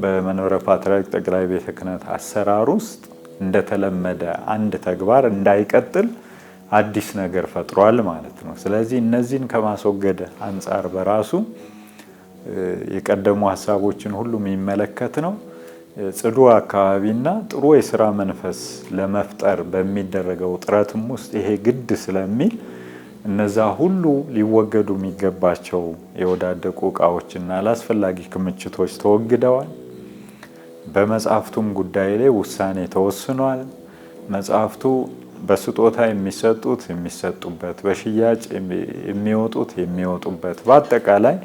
በመንበረ ፓትርያርክ ጠቅላይ ቤተ ክህነት አሰራር ውስጥ እንደተለመደ አንድ ተግባር እንዳይቀጥል አዲስ ነገር ፈጥሯል ማለት ነው። ስለዚህ እነዚህን ከማስወገድ አንጻር በራሱ የቀደሙ ሀሳቦችን ሁሉ የሚመለከት ነው። ጽዱ አካባቢና ጥሩ የስራ መንፈስ ለመፍጠር በሚደረገው ጥረትም ውስጥ ይሄ ግድ ስለሚል እነዛ ሁሉ ሊወገዱ የሚገባቸው የወዳደቁ እቃዎችና አላስፈላጊ ክምችቶች ተወግደዋል። በመጽሐፍቱም ጉዳይ ላይ ውሳኔ ተወስኗል። መጽሐፍቱ በስጦታ የሚሰጡበት፣ በሽያጭ የሚወጡበት፣ በአጠቃላይ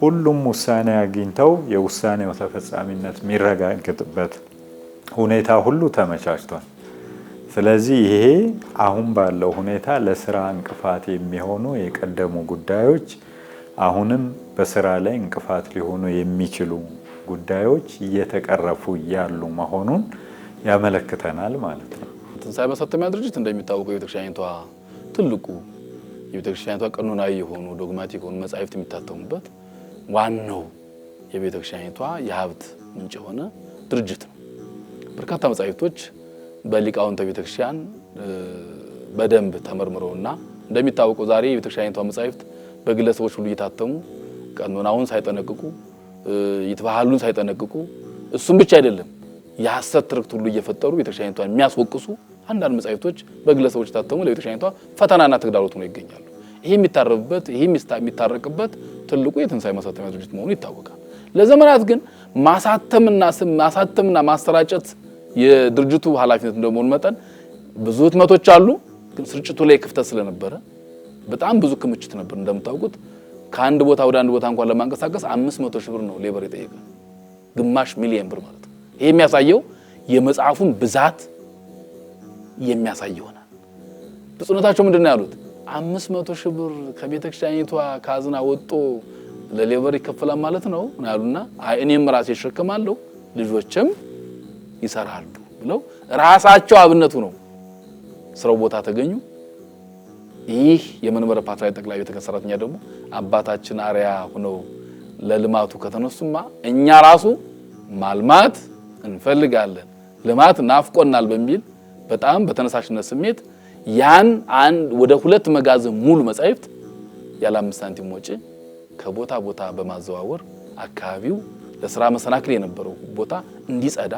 ሁሉም ውሳኔ አግኝተው የውሳኔው ተፈጻሚነት የሚረጋገጥበት ሁኔታ ሁሉ ተመቻችቷል። ስለዚህ ይሄ አሁን ባለው ሁኔታ ለስራ እንቅፋት የሚሆኑ የቀደሙ ጉዳዮች አሁንም በስራ ላይ እንቅፋት ሊሆኑ የሚችሉ ጉዳዮች እየተቀረፉ ያሉ መሆኑን ያመለክተናል ማለት ነው። ትንሣኤ ማሳተሚያ ድርጅት እንደሚታወቀው የቤተክርስቲያኒቷ ትልቁ የቤተክርስቲያኒቷ ቀኖናዊ የሆኑ ዶግማቲክ የሆኑ መጻሕፍት የሚታተሙበት ዋናው የቤተክርስቲያኒቷ የሀብት ምንጭ የሆነ ድርጅት ነው። በርካታ መጻሕፍቶች በሊቃውንተ ቤተክርስቲያን በደንብ ተመርምረውና እንደሚታወቀው ዛሬ የቤተክርስቲያኒቷ መጻሕፍት በግለሰቦች ሁሉ እየታተሙ ቀኖናውን ሳይጠነቅቁ ይትባሃሉን ሳይጠነቅቁ እሱም ብቻ አይደለም የሐሰት ትርክት ሁሉ እየፈጠሩ ቤተክርስቲያኒቷን የሚያስወቅሱ አንዳንድ መጻሕፍቶች በግለሰቦች ታተሙ ለቤተክርስቲያኒቷ ፈተናና ተግዳሮት ሆነው ይገኛሉ። ይሄ የሚታረብበት ይሄ የሚታረቅበት ትልቁ የትንሣኤ ማሳተሚያ ድርጅት መሆኑ ይታወቃል። ለዘመናት ግን ማሳተምና ማሰራጨት የድርጅቱ ኃላፊነት እንደመሆኑ መጠን ብዙ ህትመቶች አሉ። ግን ስርጭቱ ላይ ክፍተት ስለነበረ በጣም ብዙ ክምችት ነበር። እንደምታውቁት ከአንድ ቦታ ወደ አንድ ቦታ እንኳን ለማንቀሳቀስ 500 ሺህ ብር ነው ሌበር የጠየቀ፣ ግማሽ ሚሊዮን ብር ማለት ነው። ይሄ የሚያሳየው የመጽሐፉን ብዛት የሚያሳይ ይሆናል። ብፁዕነታቸው ምንድነው ያሉት? 500 ሺህ ብር ከቤተክርስቲያኒቷ ካዝና ወጥቶ ለሌበር ይከፈላል ማለት ነው ያሉና እኔም ራሴ እሸከማለሁ ልጆችም ይሰራሉ ብለው ራሳቸው አብነቱ ነው ስራው ቦታ ተገኙ። ይህ የመንበረ ፓትርያርክ ጠቅላይ ቤተ ክህነት ሰራተኛ ደግሞ አባታችን አርያ ሆነው ለልማቱ ከተነሱማ እኛ ራሱ ማልማት እንፈልጋለን ልማት ናፍቆናል በሚል በጣም በተነሳሽነት ስሜት ያን ወደ 2 መጋዘን ሙሉ መጻሕፍት ያለ 5 ሳንቲም ወጪ ከቦታ ቦታ በማዘዋወር አካባቢው ለስራ መሰናክል የነበረው ቦታ እንዲጸዳ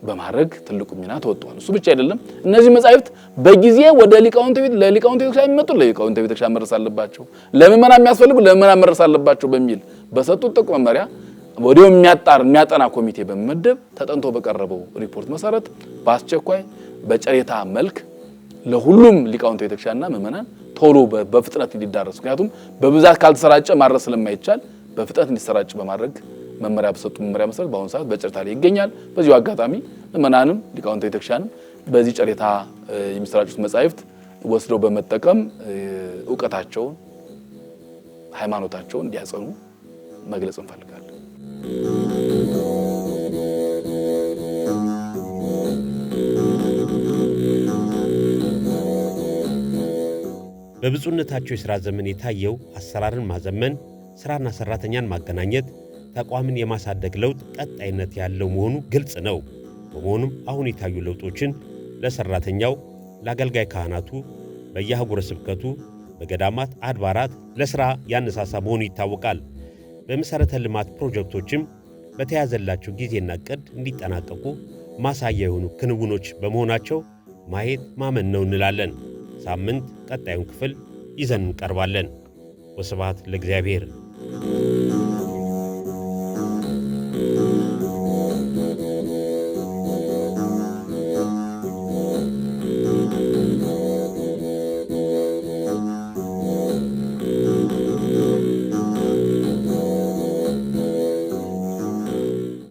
በማድረግ ትልቁ ሚና ተወጥቷል። እሱ ብቻ አይደለም። እነዚህ መጻሕፍት በጊዜ ወደ ለሊቃውንተ ቤተክርስቲያን የሚመጡ ለሊቃውንተ ቤተክርስቲያን መድረስ አለባቸው፣ ለምእመናን የሚያስፈልጉ ለምእመናን መድረስ አለባቸው በሚል በሰጡት ጥቅም መመሪያ ወዲያው የሚያጠና ኮሚቴ በመመደብ ተጠንቶ በቀረበው ሪፖርት መሰረት በአስቸኳይ በጨሬታ መልክ ለሁሉም ሊቃውንተ ቤተክርስቲያንና ምእመናን ቶሎ በፍጥነት እንዲዳረስ፣ ምክንያቱም በብዛት ካልተሰራጨ ማድረስ ስለማይቻል በፍጥነት እንዲሰራጭ በማድረግ መመሪያ በሰጡ መመሪያ መሰረት በአሁኑ ሰዓት በጨሬታ ላይ ይገኛል። በዚሁ አጋጣሚ ምእመናንም ሊቃውንተ ቤተክርስቲያንም በዚህ ጨሬታ የሚሰራጩት መጻሕፍት ወስደው በመጠቀም ዕውቀታቸውን ሃይማኖታቸውን እንዲያጸኑ መግለጽ እንፈልጋለን። በብፁዕነታቸው የሥራ ዘመን የታየው አሰራርን ማዘመን፣ ሥራና ሠራተኛን ማገናኘት፣ ተቋምን የማሳደግ ለውጥ ቀጣይነት ያለው መሆኑ ግልጽ ነው። በመሆኑም አሁን የታዩ ለውጦችን ለሠራተኛው፣ ለአገልጋይ ካህናቱ፣ በየአህጉረ ስብከቱ፣ በገዳማት፣ አድባራት ለሥራ ያነሳሳ መሆኑ ይታወቃል። በመሠረተ ልማት ፕሮጀክቶችም በተያዘላቸው ጊዜና ዕቅድ እንዲጠናቀቁ ማሳያ የሆኑ ክንውኖች በመሆናቸው ማየት ማመን ነው እንላለን። ሳምንት ቀጣዩን ክፍል ይዘን እንቀርባለን። ወስብሐት ለእግዚአብሔር።